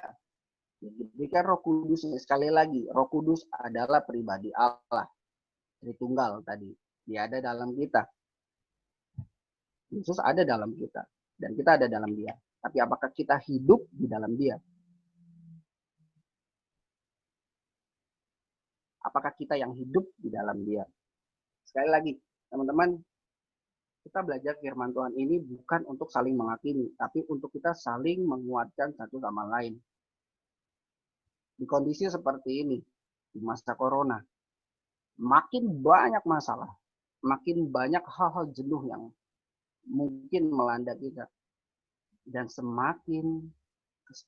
diberikan Roh Kudus. Sekali lagi, Roh Kudus adalah pribadi Allah. Tritunggal tadi. Dia ada dalam kita. Yesus ada dalam kita. Dan kita ada dalam Dia. Tapi apakah kita hidup di dalam Dia? Apakah kita yang hidup di dalam Dia? Sekali lagi, teman-teman, kita belajar firman Tuhan ini bukan untuk saling menghakimi, tapi untuk kita saling menguatkan satu sama lain. Di kondisi seperti ini, di masa corona, makin banyak masalah, makin banyak hal-hal jenuh yang mungkin melanda kita. Dan semakin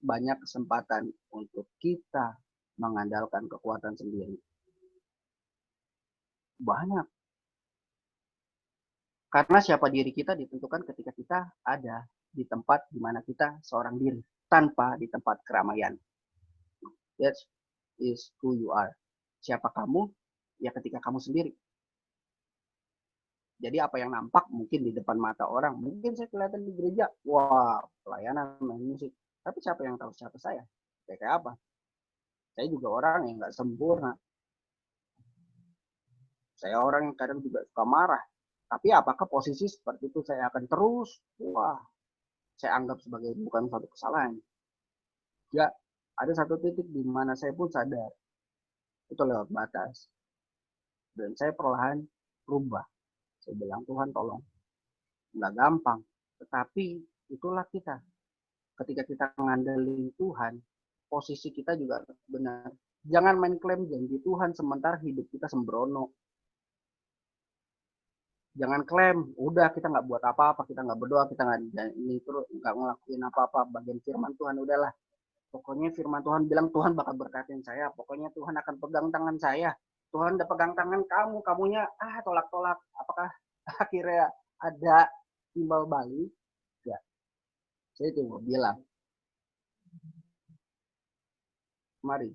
banyak kesempatan untuk kita mengandalkan kekuatan sendiri. Banyak. Karena siapa diri kita ditentukan ketika kita ada di tempat di mana kita seorang diri, tanpa di tempat keramaian. That is who you are. Siapa kamu? Ya ketika kamu sendiri. Jadi apa yang nampak mungkin di depan mata orang, mungkin saya kelihatan di gereja, wah pelayanan main musik. Tapi siapa yang tahu siapa saya? Kayak apa? Saya juga orang yang nggak sempurna. Saya orang yang kadang juga suka marah. Tapi apakah posisi seperti itu saya akan terus? Wah, saya anggap sebagai bukan suatu kesalahan. Ya, ada satu titik di mana saya pun sadar itu lewat batas. Dan saya perlahan berubah. Saya bilang, Tuhan tolong. Nggak gampang. Tetapi itulah kita. Ketika kita mengandalkan Tuhan, posisi kita juga benar. Jangan main klaim janji Tuhan sementara hidup kita sembrono. Jangan klaim, udah kita nggak buat apa-apa, kita nggak berdoa, kita nggak ini terus nggak ngelakuin apa-apa. Bagian firman Tuhan udahlah. Pokoknya firman Tuhan bilang Tuhan bakal berkatin saya. Pokoknya Tuhan akan pegang tangan saya. Tuhan udah pegang tangan kamu, kamunya tolak-tolak. Apakah akhirnya ada timbal balik? Ya, saya itu mau bilang. Mari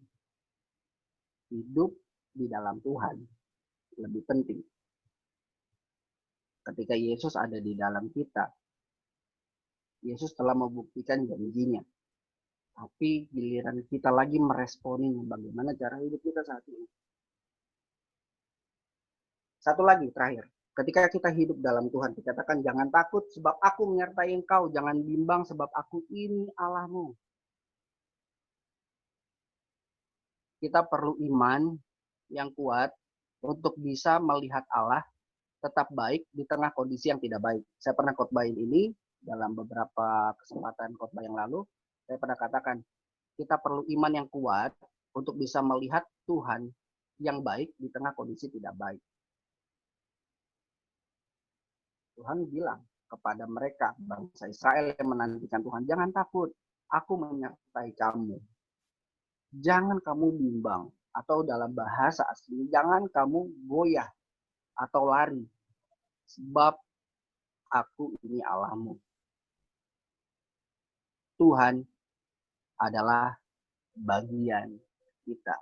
hidup di dalam Tuhan lebih penting. Ketika Yesus ada di dalam kita, Yesus telah membuktikan janjinya. Tapi giliran kita lagi meresponinya, bagaimana cara hidup kita saat ini. Satu lagi terakhir, ketika kita hidup dalam Tuhan, dikatakan jangan takut sebab aku menyertai engkau, jangan bimbang sebab aku ini Allahmu. Kita perlu iman yang kuat untuk bisa melihat Allah tetap baik di tengah kondisi yang tidak baik. Saya pernah khotbahin ini dalam beberapa kesempatan khotbah yang lalu. Saya pernah katakan, kita perlu iman yang kuat untuk bisa melihat Tuhan yang baik di tengah kondisi tidak baik. Tuhan bilang kepada mereka, bangsa Israel yang menantikan Tuhan, jangan takut, aku menyertai kamu. Jangan kamu bimbang, atau dalam bahasa asli, jangan kamu goyah atau lari, sebab aku ini Allahmu. Tuhan adalah bagian kita.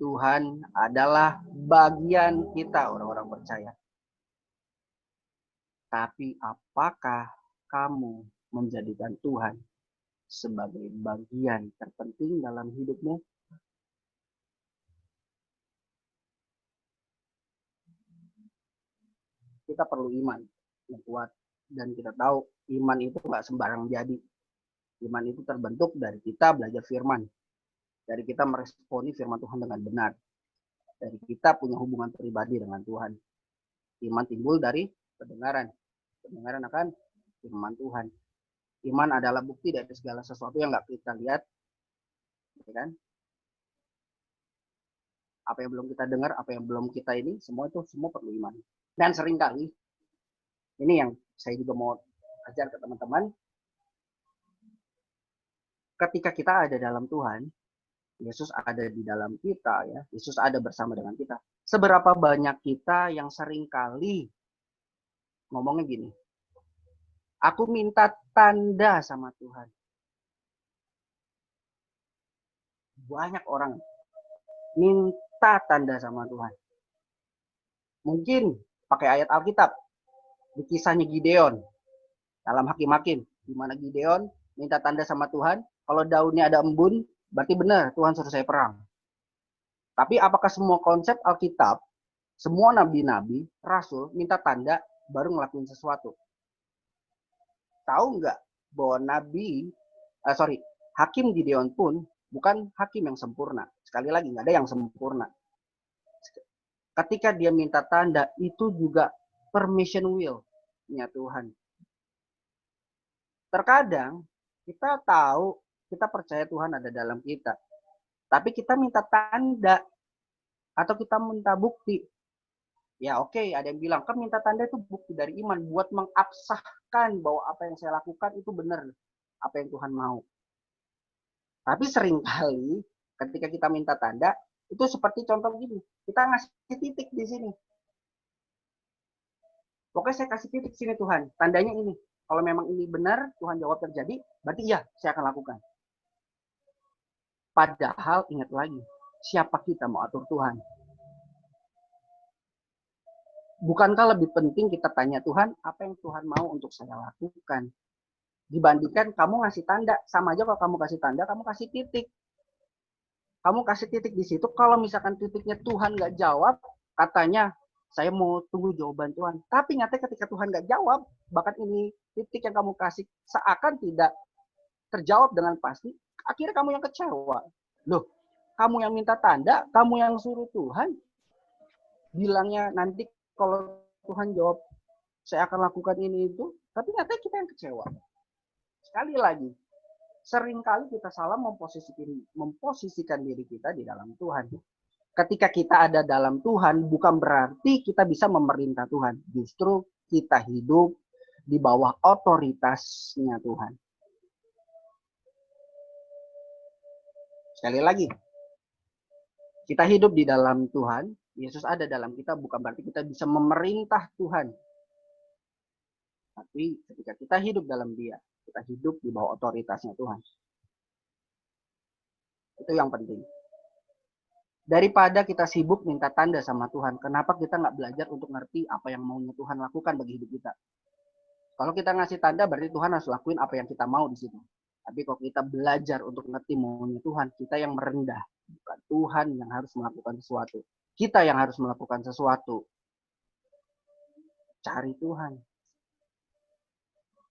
Tuhan adalah bagian kita, orang-orang percaya. Tapi apakah kamu menjadikan Tuhan sebagai bagian terpenting dalam hidupmu? Kita perlu iman yang kuat. Dan kita tahu iman itu nggak sembarang jadi. Iman itu terbentuk dari kita belajar firman. Dari kita meresponi firman Tuhan dengan benar. Dari kita punya hubungan pribadi dengan Tuhan. Iman timbul dari pendengaran. Pendengaran akan firman Tuhan. Iman adalah bukti dari segala sesuatu yang nggak kita lihat. Ya kan? Apa yang belum kita dengar, apa yang belum kita ini, semua itu semua perlu iman. Dan seringkali, ini yang saya juga mau ajar ke teman-teman, ketika kita ada dalam Tuhan, Yesus ada di dalam kita, ya, Yesus ada bersama dengan kita. Seberapa banyak kita yang seringkali ngomongnya gini, aku minta tanda sama Tuhan. Banyak orang minta tanda sama Tuhan. Mungkin pakai ayat Alkitab, di kisahnya Gideon, dalam Hakim-Hakim, di mana Gideon minta tanda sama Tuhan, kalau daunnya ada embun, berarti benar Tuhan suruh saya perang. Tapi apakah semua konsep Alkitab, semua nabi-nabi, rasul, minta tanda baru ngelakuin sesuatu? Tahu nggak bahwa Hakim Gideon pun bukan hakim yang sempurna. Sekali lagi, nggak ada yang sempurna. Ketika dia minta tanda, itu juga permission will-nya Tuhan. Terkadang kita tahu, kita percaya Tuhan ada dalam kita. Tapi kita minta tanda atau kita minta bukti. Ya oke, ada yang bilang, kan minta tanda itu bukti dari iman buat mengabsahkan bahwa apa yang saya lakukan itu benar, apa yang Tuhan mau. Tapi seringkali ketika kita minta tanda, itu seperti contoh gini, kita ngasih titik di sini. Pokoknya saya kasih titik sini Tuhan, tandanya ini. Kalau memang ini benar, Tuhan jawab terjadi, berarti iya, saya akan lakukan. Padahal ingat lagi, siapa kita mau atur Tuhan? Bukankah lebih penting kita tanya Tuhan, apa yang Tuhan mau untuk saya lakukan? Dibandingkan kamu ngasih tanda, sama aja kalau kamu kasih tanda, kamu kasih titik. Kamu kasih titik di situ, kalau misalkan titiknya Tuhan nggak jawab, katanya, saya mau tunggu jawaban Tuhan. Tapi nyatanya ketika Tuhan nggak jawab, bahkan ini titik yang kamu kasih seakan tidak terjawab dengan pasti, akhirnya kamu yang kecewa. Loh, kamu yang minta tanda, kamu yang suruh Tuhan, bilangnya nanti kalau Tuhan jawab, saya akan lakukan ini itu, tapi nyatanya kita yang kecewa. Sekali lagi, Seringkali kita salah memposisikan diri kita di dalam Tuhan. Ketika kita ada dalam Tuhan, bukan berarti kita bisa memerintah Tuhan. Justru kita hidup di bawah otoritasnya Tuhan. Sekali lagi, kita hidup di dalam Tuhan, Yesus ada dalam kita, bukan berarti kita bisa memerintah Tuhan. Tapi ketika kita hidup dalam Dia, kita hidup di bawah otoritasnya Tuhan. Itu yang penting. Daripada kita sibuk minta tanda sama Tuhan, kenapa kita nggak belajar untuk ngerti apa yang maunya Tuhan lakukan bagi hidup kita? Kalau kita ngasih tanda, berarti Tuhan harus lakuin apa yang kita mau di situ. Tapi kalau kita belajar untuk ngerti maunya Tuhan, kita yang merendah. Bukan Tuhan yang harus melakukan sesuatu. Kita yang harus melakukan sesuatu. Cari Tuhan.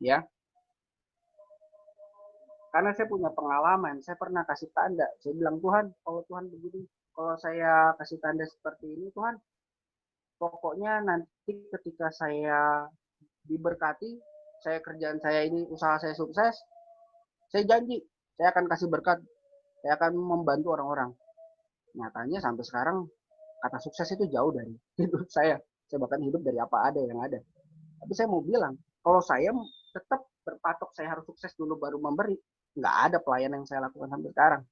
Ya. Karena saya punya pengalaman, saya pernah kasih tanda. Saya bilang, Tuhan, kalau Tuhan begini, kalau saya kasih tanda seperti ini, Tuhan, pokoknya nanti ketika saya diberkati, saya kerjaan saya ini, usaha saya sukses, saya janji, saya akan kasih berkat, saya akan membantu orang-orang. Nyatanya sampai sekarang, kata sukses itu jauh dari hidup saya. Saya bahkan hidup dari apa ada yang ada. Tapi saya mau bilang, kalau saya tetap berpatok saya harus sukses dulu baru memberi, nggak ada pelayanan yang saya lakukan sampai sekarang.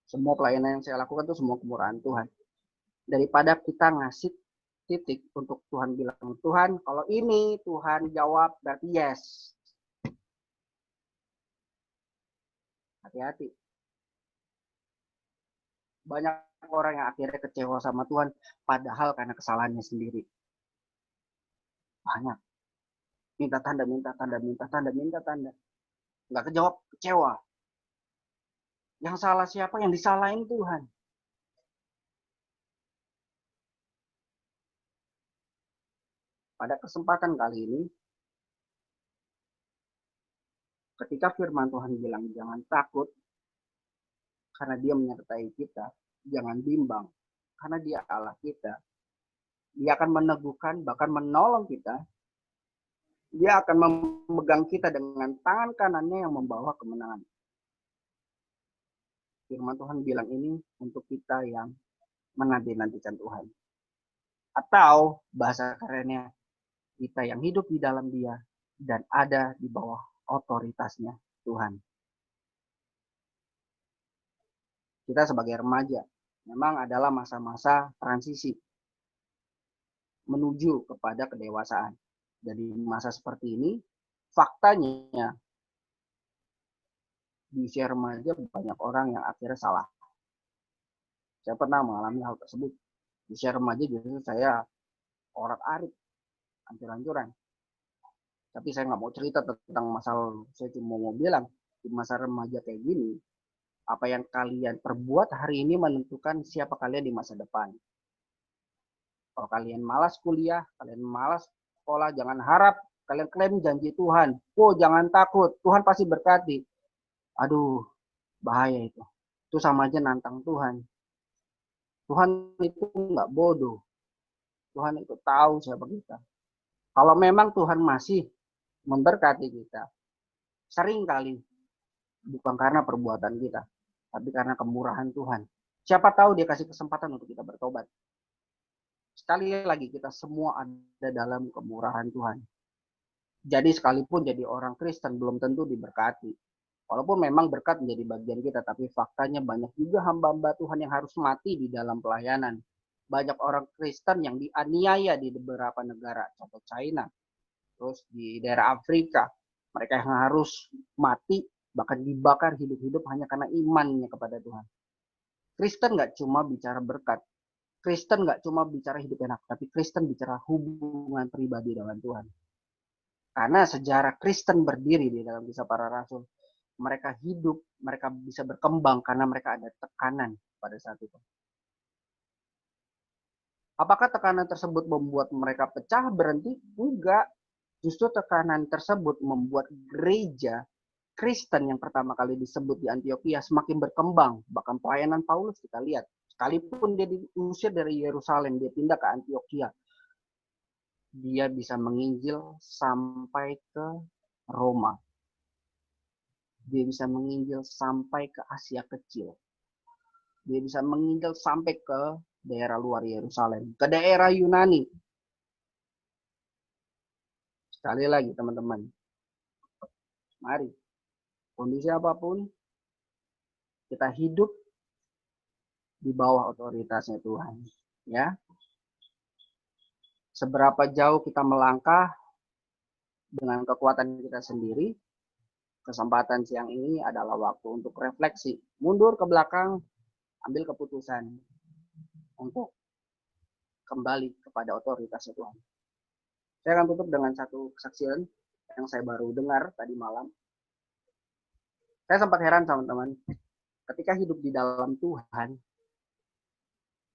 Semua pelayanan yang saya lakukan itu semua kemurahan Tuhan. Daripada kita ngasih titik untuk Tuhan bilang, Tuhan kalau ini Tuhan jawab berarti yes. Hati-hati. Banyak orang yang akhirnya kecewa sama Tuhan padahal karena kesalahannya sendiri. Banyak. Minta tanda. Nggak kejawab, kecewa. Yang salah siapa? Yang disalahin Tuhan. Pada kesempatan kali ini, ketika firman Tuhan bilang jangan takut, karena Dia menyertai kita, jangan bimbang, karena Dia Allah kita. Dia akan meneguhkan, bahkan menolong kita. Dia akan memegang kita dengan tangan kanannya yang membawa kemenangan. Firman Tuhan bilang ini untuk kita yang menanti-nantikan Tuhan. Atau bahasa kerennya, kita yang hidup di dalam Dia dan ada di bawah otoritasnya Tuhan. Kita sebagai remaja memang adalah masa-masa transisi menuju kepada kedewasaan. Jadi masa seperti ini, faktanya di usia remaja banyak orang yang akhirnya salah. Saya pernah mengalami hal tersebut. Di usia remaja justru saya orang arif, hancur-hancuran. Tapi saya nggak mau cerita tentang masalah, saya cuma mau bilang, di masa remaja kayak gini, apa yang kalian perbuat hari ini menentukan siapa kalian di masa depan. Kalau kalian malas kuliah, kalian malas sekolah, jangan harap kalian klaim janji Tuhan. Oh, jangan takut, Tuhan pasti berkati. Aduh, bahaya itu. Itu sama aja nantang Tuhan. Tuhan itu nggak bodoh. Tuhan itu tahu siapa kita. Kalau memang Tuhan masih memberkati kita, seringkali bukan karena perbuatan kita, tapi karena kemurahan Tuhan. Siapa tahu Dia kasih kesempatan untuk kita bertobat. Sekali lagi, kita semua ada dalam kemurahan Tuhan. Jadi sekalipun jadi orang Kristen belum tentu diberkati. Walaupun memang berkat menjadi bagian kita, tapi faktanya banyak juga hamba-hamba Tuhan yang harus mati di dalam pelayanan. Banyak orang Kristen yang dianiaya di beberapa negara, contoh China, terus di daerah Afrika. Mereka yang harus mati, bahkan dibakar hidup-hidup hanya karena imannya kepada Tuhan. Kristen nggak cuma bicara berkat. Kristen nggak cuma bicara hidup enak, tapi Kristen bicara hubungan pribadi dengan Tuhan. Karena sejarah Kristen berdiri di dalam Kisah Para Rasul, mereka hidup, mereka bisa berkembang karena mereka ada tekanan pada saat itu. Apakah tekanan tersebut membuat mereka pecah berhenti? Enggak. Justru tekanan tersebut membuat gereja Kristen yang pertama kali disebut di Antioquia semakin berkembang. Bahkan pelayanan Paulus kita lihat. Sekalipun dia diusir dari Yerusalem, dia pindah ke Antioquia. Dia bisa menginjil sampai ke Roma. Dia bisa menginjil sampai ke Asia Kecil. Dia bisa menginjil sampai ke daerah luar Yerusalem, ke daerah Yunani. Sekali lagi teman-teman, mari, kondisi apapun, kita hidup di bawah otoritasnya Tuhan. Ya, seberapa jauh kita melangkah dengan kekuatan kita sendiri, kesempatan siang ini adalah waktu untuk refleksi, mundur ke belakang, ambil keputusan untuk kembali kepada otoritasnya Tuhan. Saya akan tutup dengan satu kesaksian yang saya baru dengar tadi malam. Saya sempat heran sama teman, ketika hidup di dalam Tuhan,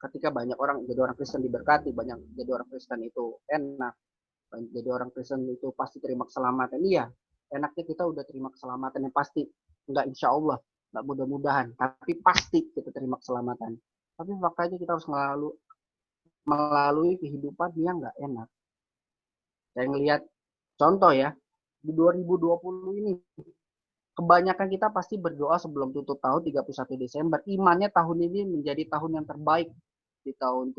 ketika banyak orang jadi orang Kristen diberkati, banyak jadi orang Kristen itu enak, jadi orang Kristen itu pasti terima keselamatan. Iya, enaknya kita udah terima keselamatan yang pasti, enggak insya Allah, enggak mudah-mudahan, tapi pasti kita terima keselamatan. Tapi faktanya kita harus melalui kehidupan yang enggak enak. Saya ngelihat contoh ya, di 2020 ini, kebanyakan kita pasti berdoa sebelum tutup tahun 31 Desember. Imannya tahun ini menjadi tahun yang terbaik di tahun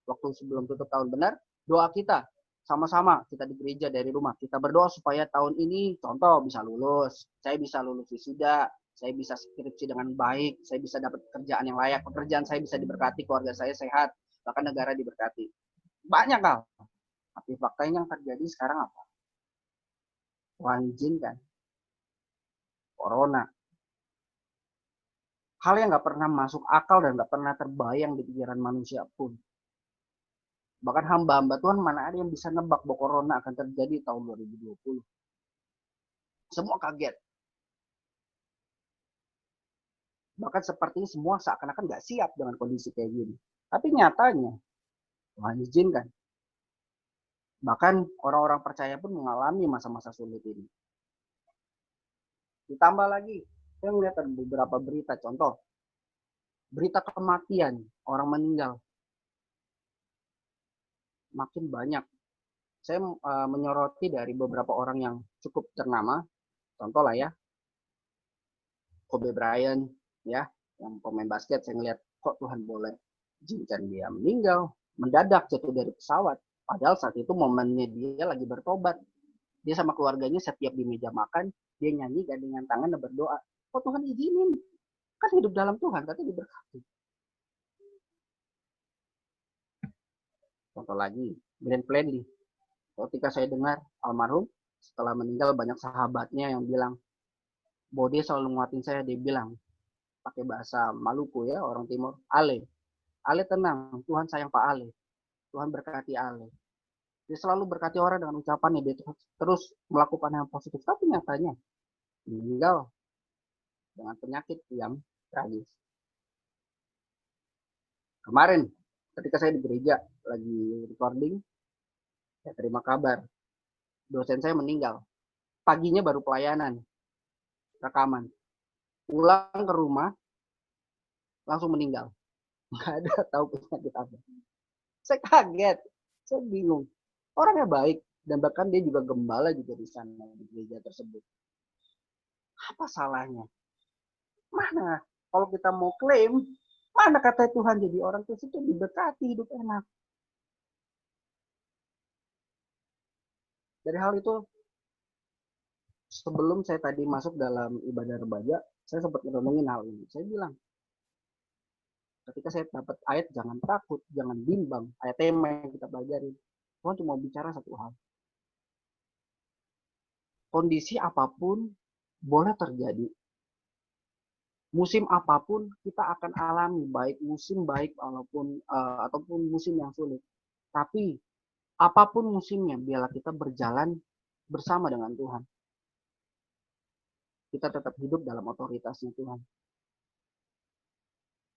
waktu sebelum tutup tahun. Benar? Doa kita sama-sama, kita di gereja dari rumah. Kita berdoa supaya tahun ini contoh bisa lulus. Saya bisa lulus wisuda, saya bisa skripsi dengan baik, saya bisa dapat pekerjaan yang layak, pekerjaan saya bisa diberkati, keluarga saya sehat, bahkan negara diberkati. Banyak hal. Tapi faktanya yang terjadi sekarang apa? Tuhan izinkan Corona. Hal yang nggak pernah masuk akal dan nggak pernah terbayang di pikiran manusia pun. Bahkan hamba-hamba Tuhan mana ada yang bisa nebak bahwa Corona akan terjadi tahun 2020. Semua kaget. Bahkan sepertinya semua seakan-akan nggak siap dengan kondisi kayak gini. Tapi nyatanya, Tuhan izinkan. Bahkan orang-orang percaya pun mengalami masa-masa sulit ini. Ditambah lagi, saya melihat ada beberapa berita, contoh, berita kematian, orang meninggal. Makin banyak. Saya menyoroti dari beberapa orang yang cukup ternama, contoh lah ya, Kobe Bryant, ya, yang pemain basket, saya ngeliat kok Tuhan boleh izinkan dia meninggal, mendadak jatuh dari pesawat. Padahal saat itu momennya dia lagi bertobat. Dia sama keluarganya setiap di meja makan, dia nyanyi gandengan tangan dan berdoa. Kok Tuhan izinin? Kan hidup dalam Tuhan, katanya diberkati. Contoh lagi, Glenn Fredly. Ketika saya dengar almarhum, setelah meninggal banyak sahabatnya yang bilang, bahwa dia selalu nguatin saya, dia bilang, pakai bahasa Maluku ya, orang Timur, Ale tenang, Tuhan sayang Pak Ale. Tuhan berkati Ale. Dia selalu berkati orang dengan ucapannya, dia terus melakukan yang positif. Tapi nyatanya, meninggal dengan penyakit yang tragis. Kemarin, ketika saya di gereja, lagi recording, saya terima kabar, dosen saya meninggal. Paginya baru pelayanan, rekaman. Pulang ke rumah, langsung meninggal. Nggak ada tahu penyakit apa. Saya kaget, saya bingung. Orangnya baik, dan bahkan dia juga gembala juga di sana, di gereja tersebut. Apa salahnya? Mana? Kalau kita mau klaim, mana kata Tuhan jadi orang Kristen itu diberkati, hidup enak. Dari hal itu, sebelum saya tadi masuk dalam ibadah remaja, saya sempat ngomongin hal ini. Saya bilang, ketika saya dapat ayat, jangan takut, jangan bimbang. Ayat tema yang kita pelajari. Tuhan cuma bicara satu hal. Kondisi apapun boleh terjadi. Musim apapun kita akan alami, baik musim baik ataupun musim yang sulit. Tapi apapun musimnya, biarlah kita berjalan bersama dengan Tuhan. Kita tetap hidup dalam otoritasnya Tuhan.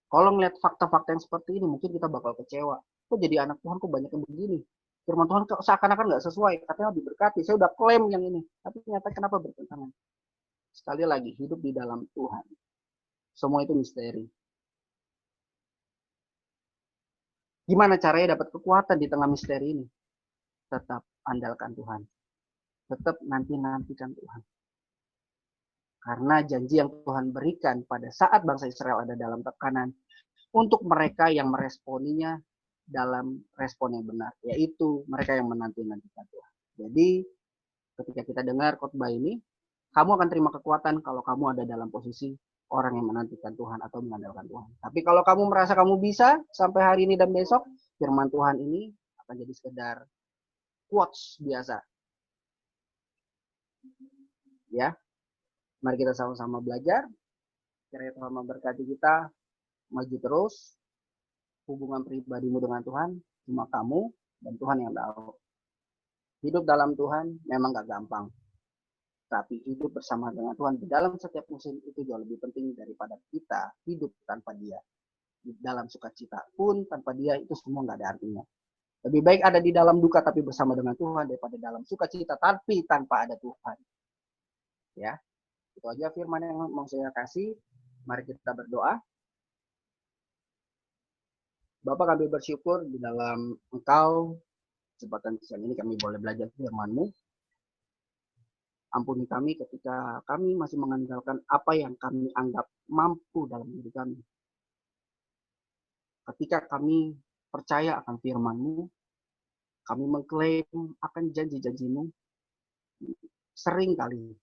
Kalau ngeliat fakta-fakta yang seperti ini, mungkin kita bakal kecewa. Kok jadi anak Tuhan kok banyak yang begini? Firman Tuhan seakan-akan nggak sesuai. Katanya diberkati, saya udah klaim yang ini. Tapi ternyata kenapa bertentangan? Sekali lagi, hidup di dalam Tuhan. Semua itu misteri. Gimana caranya dapat kekuatan di tengah misteri ini? Tetap andalkan Tuhan. Tetap nanti-nantikan Tuhan. Karena janji yang Tuhan berikan pada saat bangsa Israel ada dalam tekanan untuk mereka yang meresponinya dalam respon yang benar, yaitu mereka yang menanti-nantikan Tuhan. Jadi ketika kita dengar khotbah ini, kamu akan terima kekuatan kalau kamu ada dalam posisi orang yang menantikan Tuhan atau mengandalkan Tuhan. Tapi kalau kamu merasa kamu bisa sampai hari ini dan besok, firman Tuhan ini akan jadi sekedar quotes biasa. Ya, mari kita sama-sama belajar. Kiranya Tuhan memberkati kita maju terus. Hubungan pribadimu dengan Tuhan cuma kamu dan Tuhan yang tahu. Hidup dalam Tuhan memang gak gampang. Tapi hidup bersama dengan Tuhan di dalam setiap musim itu jauh lebih penting daripada kita hidup tanpa Dia. Di dalam sukacita pun tanpa Dia itu semua gak ada artinya. Lebih baik ada di dalam duka tapi bersama dengan Tuhan daripada dalam sukacita tapi tanpa ada Tuhan. Ya, itu aja firman yang mau saya kasih. Mari kita berdoa. Bapak, kami bersyukur di dalam Engkau, kesempatan siang ini kami boleh belajar firman-Mu. Ampuni kami ketika kami masih mengandalkan apa yang kami anggap mampu dalam diri kami. Ketika kami percaya akan firman-Mu, kami mengklaim akan janji-janji-Mu, sering kali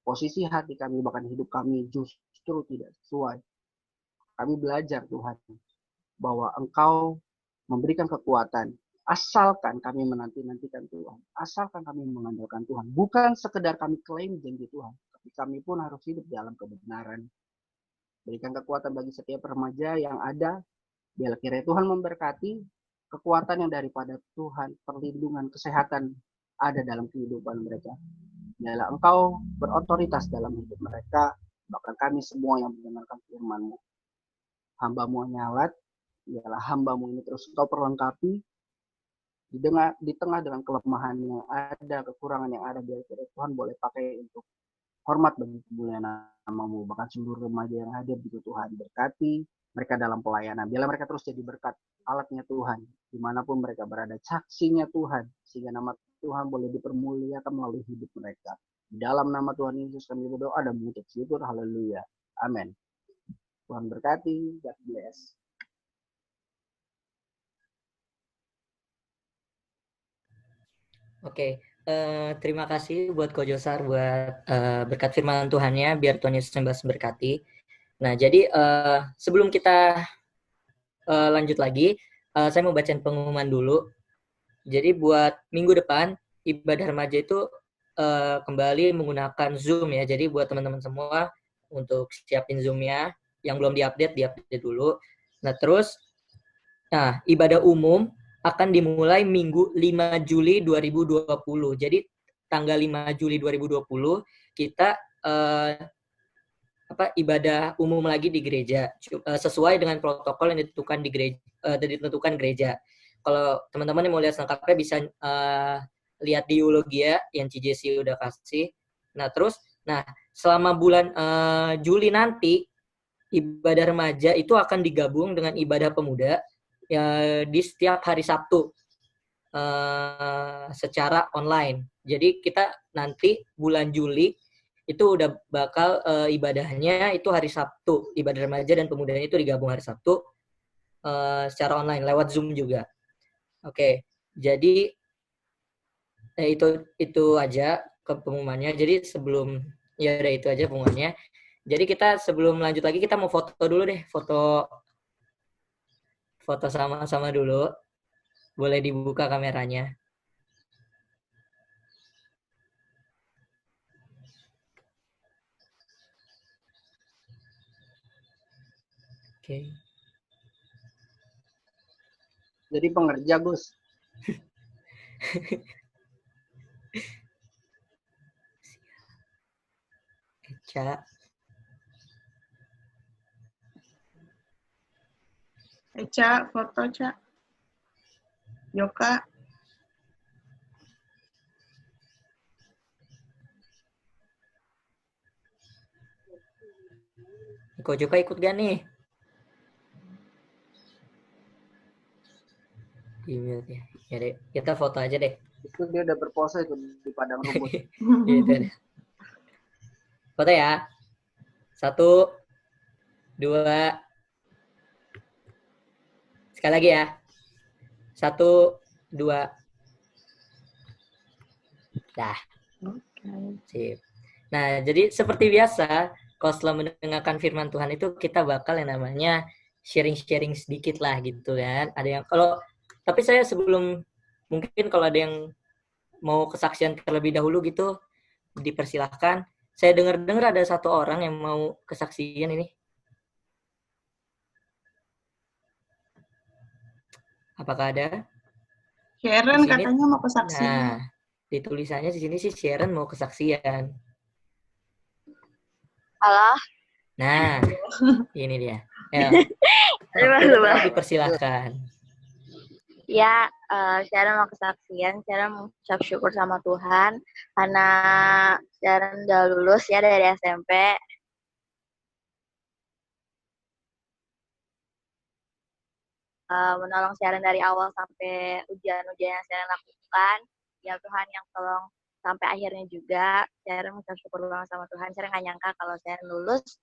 posisi hati kami bahkan hidup kami justru tidak sesuai. Kami belajar Tuhan bahwa Engkau memberikan kekuatan asalkan kami menanti-nantikan Tuhan, asalkan kami mengandalkan Tuhan. Bukan sekedar kami klaim janji Tuhan, tapi kami pun harus hidup dalam kebenaran. Berikan kekuatan bagi setiap remaja yang ada, biarlah kiranya Tuhan memberkati kekuatan yang daripada Tuhan, perlindungan, kesehatan ada dalam kehidupan mereka. Biarlah Engkau berotoritas dalam hidup mereka, bahkan kami semua yang mendengarkan firman-Mu. Hamba-Mu nyalat, biarlah hamba-Mu ini terus Engkau perlengkapi, di tengah dengan kelemahan yang ada, kekurangan yang ada, biar Tuhan boleh pakai untuk hormat bagi kemuliaan nama-Mu. Bahkan seluruh remaja yang hadir di Tuhan, berkati mereka dalam pelayanan. Biarlah mereka terus jadi berkat, alatnya Tuhan, dimanapun mereka berada, saksinya Tuhan, sehingga nama Tuhan boleh dipermuliakan melalui hidup mereka. Di dalam nama Tuhan Yesus kami berdoa dan mengucap syukur. Haleluya. Amin. Tuhan berkati. God bless. Oke, terima kasih buat Ko Josar buat berkat firman Tuhannya, biar Tuhan Yesus memberkati. Nah, jadi sebelum kita lanjut lagi, saya mau bacain pengumuman dulu. Jadi buat minggu depan, ibadah remaja itu kembali menggunakan Zoom ya. Jadi buat teman-teman semua untuk siapin Zoom-nya, yang belum diupdate dulu. Nah, terus, ibadah umum akan dimulai Minggu 5 Juli 2020. Jadi tanggal 5 Juli 2020 kita ibadah umum lagi di gereja sesuai dengan protokol yang ditentukan gereja. Kalau teman-teman yang mau lihat selengkapnya bisa lihat di Eulogia yang CJC udah kasih. Nah, terus selama bulan Juli nanti ibadah remaja itu akan digabung dengan ibadah pemuda di setiap hari Sabtu secara online. Jadi kita nanti bulan Juli itu udah bakal ibadahnya itu hari Sabtu. Ibadah remaja dan pemudanya itu digabung hari Sabtu secara online lewat Zoom juga. Oke, jadi itu aja pengumumannya. Jadi udah itu aja pengumumannya. Jadi kita sebelum lanjut lagi kita mau foto dulu deh, foto sama-sama dulu. Boleh dibuka kameranya. Oke. Jadi pengerja, Gus. Eca, foto, Ca. Yoka. Ko Joka ikut gak nih? Ya deh, kita foto aja deh. Itu dia udah berpose itu di padang rumput. Gitu deh. Foto ya. 1, 2. Sekali lagi ya. 1, 2. Dah. Sip. Nah, jadi seperti biasa, kalau setelah mendengarkan firman Tuhan itu kita bakal yang namanya sharing-sharing sedikit lah gitu kan. Ada yang tapi saya sebelum mungkin kalau ada yang mau kesaksian terlebih dahulu gitu, dipersilahkan. Saya dengar-dengar ada satu orang yang mau kesaksian ini. Apakah ada? Sharon katanya mau kesaksian. Nah, di tulisannya di sini sih Sharon mau kesaksian. Halo. Nah, ini dia. Dipersilahkan. Ya, Sharon mau kesaksian. Sharon mengucap syukur sama Tuhan karena Sharon udah lulus ya dari SMP. Menolong Sharon dari awal sampai ujian-ujian yang Sharon lakukan. Ya Tuhan yang tolong sampai akhirnya juga. Sharon mengucap syukur banget sama Tuhan. Sharon nggak nyangka kalau Sharon lulus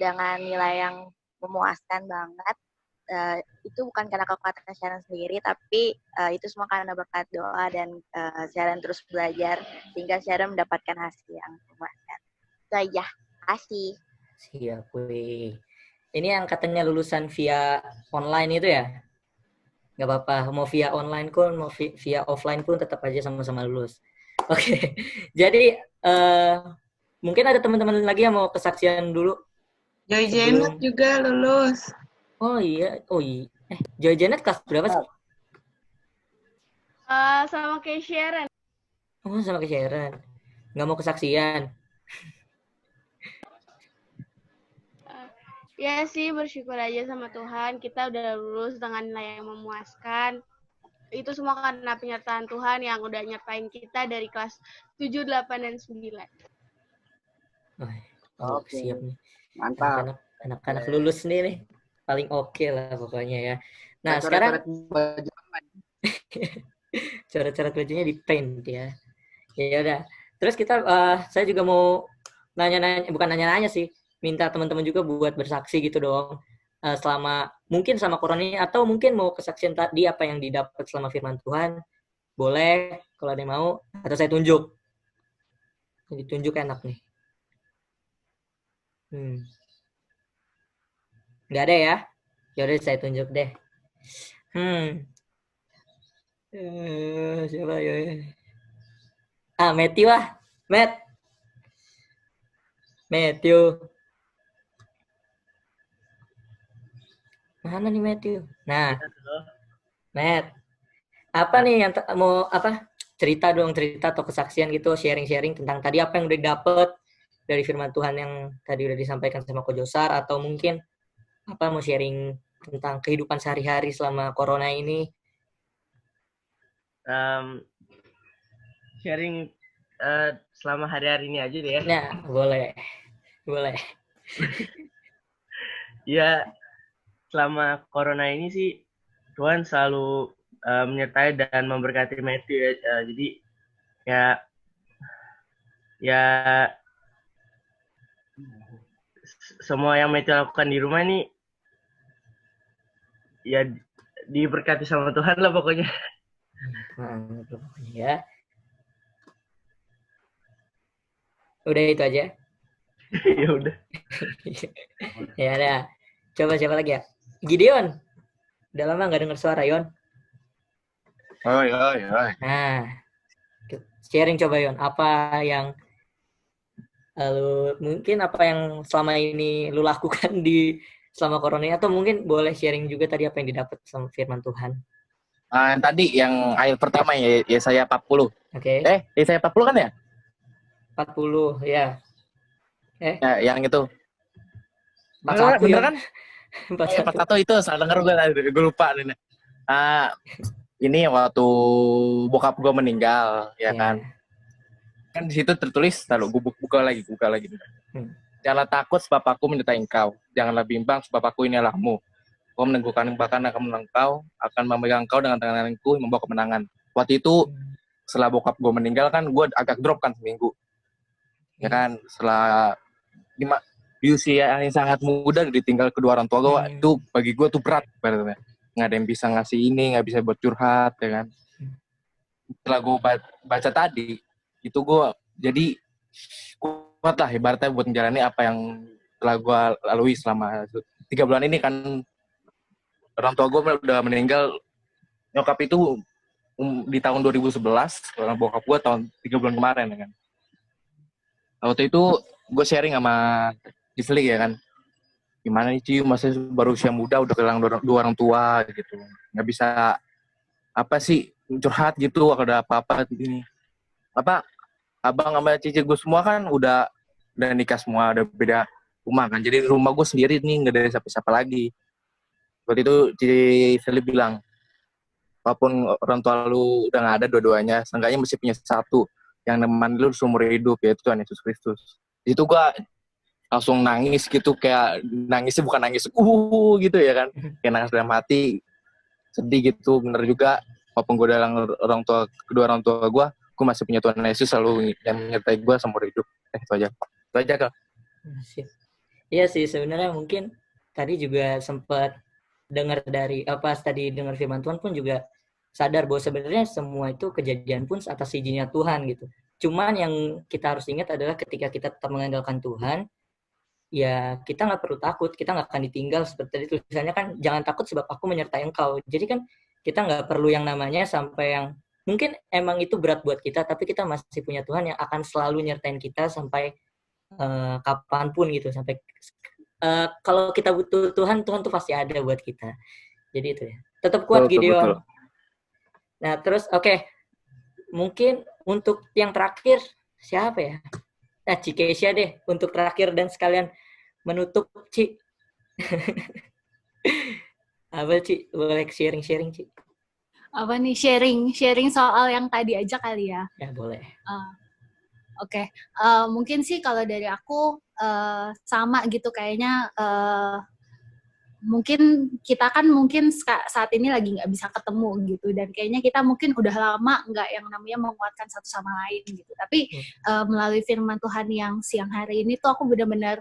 dengan nilai yang memuaskan banget. Itu bukan karena kekuatan Sharon sendiri, tapi itu semua karena berkat doa dan Sharon terus belajar sehingga Sharon mendapatkan hasil yang memuaskan. Itu aja. Kasih. Siap, wih. Ini yang katanya lulusan via online itu ya? Nggak apa-apa, mau via online pun, mau via offline pun tetap aja sama-sama lulus. Oke, jadi mungkin ada teman-teman lagi yang mau kesaksian dulu. Joy Janet juga lulus. Oh iya. Joy Janet kelas berapa sih? Sama kayak Sharon. Oh, sama kayak Sharon. Nggak mau kesaksian. Ya sih, bersyukur aja sama Tuhan. Kita udah lulus dengan nilai yang memuaskan. Itu semua karena penyertaan Tuhan yang udah nyertain kita dari kelas 7, 8, dan 9. Oke. Siap nih. Mantap. Anak-anak lulus nih. Paling oke lah pokoknya ya. Nah, sekarang coret-coret bajunya di paint ya. Ya udah. Terus kita saya juga mau bukan nanya-nanya sih, minta teman-teman juga buat bersaksi gitu dong. Selama mungkin sama corona ini atau mungkin mau kesaksian tadi apa yang didapat selama firman Tuhan. Boleh kalau ada yang mau atau saya tunjuk. Ditunjuk enak nih. Nggak ada ya? Yaudah saya tunjuk deh. Siapa ya? Matthew lah. Matthew. Mana nih Matthew? Nah. Matt. Apa nih yang mau cerita atau kesaksian gitu, sharing-sharing tentang tadi apa yang udah dapet dari firman Tuhan yang tadi udah disampaikan sama Ko Josar, atau mungkin mau sharing tentang kehidupan sehari-hari selama corona ini. Sharing selama hari-hari ini aja deh ya. Nah, boleh. Ya, selama corona ini sih Tuhan selalu menyertai dan memberkati Matthew ya. Jadi ya semua yang Matthew lakukan di rumah ini ya diberkati sama Tuhan lah pokoknya. Ya. Udah itu aja. Ya udah. Ya ada. Coba siapa lagi ya? Gideon. Udah lama nggak dengar suara Yon. Oi. Nah, sharing coba Yon. Apa yang mungkin apa yang selama ini lu lakukan di selama corona ini, atau mungkin boleh sharing juga tadi apa yang didapat sama firman Tuhan. Tadi yang ayat pertama ya Yesaya 40. Oke. Yesaya 40 kan ya? 40 ya. Ya, yang itu. 41 bener kan? 41 itu salah denger gue lupa nih. Ini waktu bokap gue meninggal, ya kan? Kan di situ tertulis, lalu gue buka lagi. Janganlah takut sebab aku menyertai engkau. Janganlah bimbang sebab aku ini Allahmu. Kau meneguhkan bahkan akan menolong engkau, akan memegang engkau dengan tanganku membawa kemenangan. Waktu itu setelah bokap gue meninggal kan gue agak drop kan seminggu. Ya kan, setelah di usia yang sangat muda ditinggal kedua orang tua gue, itu bagi gue tuh berat berarti. Nggak ada yang bisa ngasih ini, nggak bisa buat curhat, ya kan. Setelah gue baca tadi, itu gue jadi kuat lah ibaratnya buat menjalani apa yang telah gue lalui selama 3 bulan ini kan. Orang tua gue udah meninggal, nyokap itu di tahun 2011, orang bokap gue tahun 3 bulan kemarin, ya kan. Waktu itu gue sharing sama Gisli, ya kan, gimana nih Ci, masih baru usia muda udah kehilangan dua orang tua gitu, nggak bisa apa sih curhat gitu kalau ada apa-apa ini. Abang sama cici gue semua kan udah nikah semua, udah beda rumah kan, jadi rumah gue sendiri nih, nggak ada siapa-siapa lagi. Waktu itu Cici Philip bilang, walaupun orang tua lu udah nggak ada dua-duanya, seenggaknya masih punya satu yang nemenin lu seumur hidup, yaitu Tuhan Yesus Kristus. Di situ gue langsung nangis gitu, kayak nangisnya bukan nangis gitu ya kan, kayak nangis dalam hati, sedih gitu. Bener juga, walaupun gue udah kedua orang tua gue masih punya Tuhan Yesus selalu yang menyertai gue seumur hidup. Itu aja Kak. Iya sih, sebenarnya mungkin tadi juga sempat dengar dari pas tadi dengar firman Tuhan pun juga sadar bahwa sebenarnya semua itu kejadian pun atas izinnya Tuhan gitu. Cuman yang kita harus ingat adalah ketika kita tetap mengandalkan Tuhan, ya kita nggak perlu takut, kita nggak akan ditinggal. Seperti tadi tulisannya kan, jangan takut sebab aku menyertai engkau. Jadi kan kita nggak perlu yang namanya sampai yang mungkin emang itu berat buat kita, tapi kita masih punya Tuhan yang akan selalu nyertain kita sampai kapanpun gitu. Sampai kalau kita butuh Tuhan tuh pasti ada buat kita. Jadi itu ya. Tetap kuat, Gideon. Betul. Nah terus oke. Mungkin untuk yang terakhir siapa ya? Nah, Ci Keisha deh untuk terakhir dan sekalian menutup, Ci. Apa, Ci? Boleh sharing, Ci? Apa nih, sharing soal yang tadi aja kali ya? Ya, boleh. Oke. Mungkin sih kalau dari aku sama gitu kayaknya. Mungkin kita kan saat ini lagi nggak bisa ketemu gitu, dan kayaknya kita mungkin udah lama nggak yang namanya menguatkan satu sama lain gitu. Tapi melalui firman Tuhan yang siang hari ini tuh aku benar-benar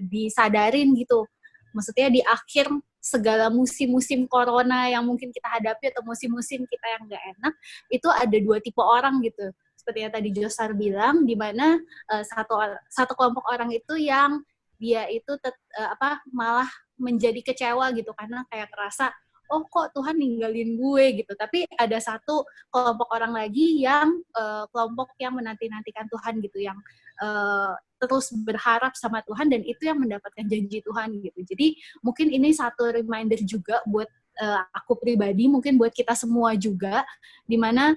disadarin gitu. Maksudnya di akhir segala musim-musim corona yang mungkin kita hadapi atau musim-musim kita yang nggak enak, itu ada 2 tipe orang gitu. Seperti yang tadi Josar bilang, di mana satu kelompok orang itu yang dia itu malah menjadi kecewa gitu, karena kayak kerasa, oh kok Tuhan ninggalin gue gitu. Tapi ada satu kelompok orang lagi yang kelompok yang menanti-nantikan Tuhan gitu, yang terus berharap sama Tuhan, dan itu yang mendapatkan janji Tuhan gitu. Jadi mungkin ini satu reminder juga buat aku pribadi, mungkin buat kita semua juga, dimana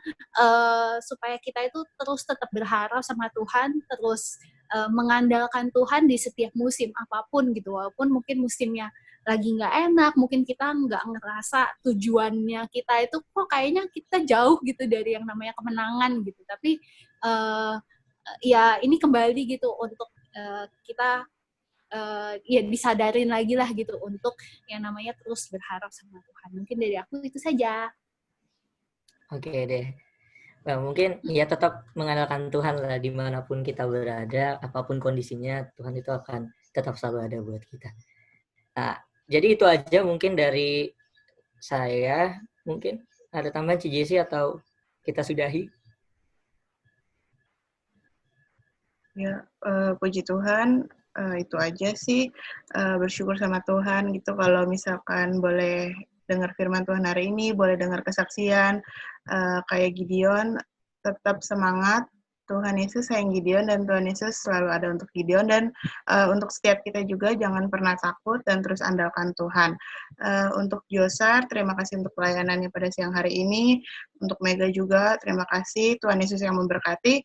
supaya kita itu terus tetap berharap sama Tuhan, terus mengandalkan Tuhan di setiap musim apapun gitu. Walaupun mungkin musimnya lagi nggak enak, mungkin kita nggak ngerasa tujuannya kita itu kok kayaknya kita jauh gitu dari yang namanya kemenangan gitu. Tapi ya ini kembali gitu untuk kita ya disadarin lagi lah gitu untuk yang namanya terus berharap sama Tuhan. Mungkin dari aku itu saja. Oke deh. Nah, mungkin ya tetap mengandalkan Tuhan lah dimanapun kita berada, apapun kondisinya, Tuhan itu akan tetap selalu ada buat kita. Nah, jadi itu aja mungkin dari saya. Mungkin ada tambahan CJC atau kita sudahi? Ya, puji Tuhan, itu aja sih. Bersyukur sama Tuhan gitu kalau misalkan boleh dengar firman Tuhan hari ini, boleh dengar kesaksian kayak Gideon, tetap semangat. Tuhan Yesus sayang Gideon, dan Tuhan Yesus selalu ada untuk Gideon, dan untuk setiap kita juga jangan pernah takut dan terus andalkan Tuhan. Untuk Josar, terima kasih untuk pelayanannya pada siang hari ini. Untuk Mega juga, terima kasih. Tuhan Yesus yang memberkati.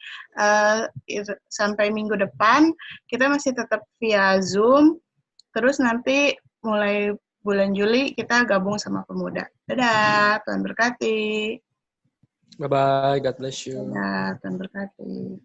Sampai minggu depan, kita masih tetap via Zoom. Terus nanti mulai bulan Juli kita gabung sama pemuda. Dadah, Tuhan berkati. Bye-bye, God bless you. Ya, Tuhan berkati.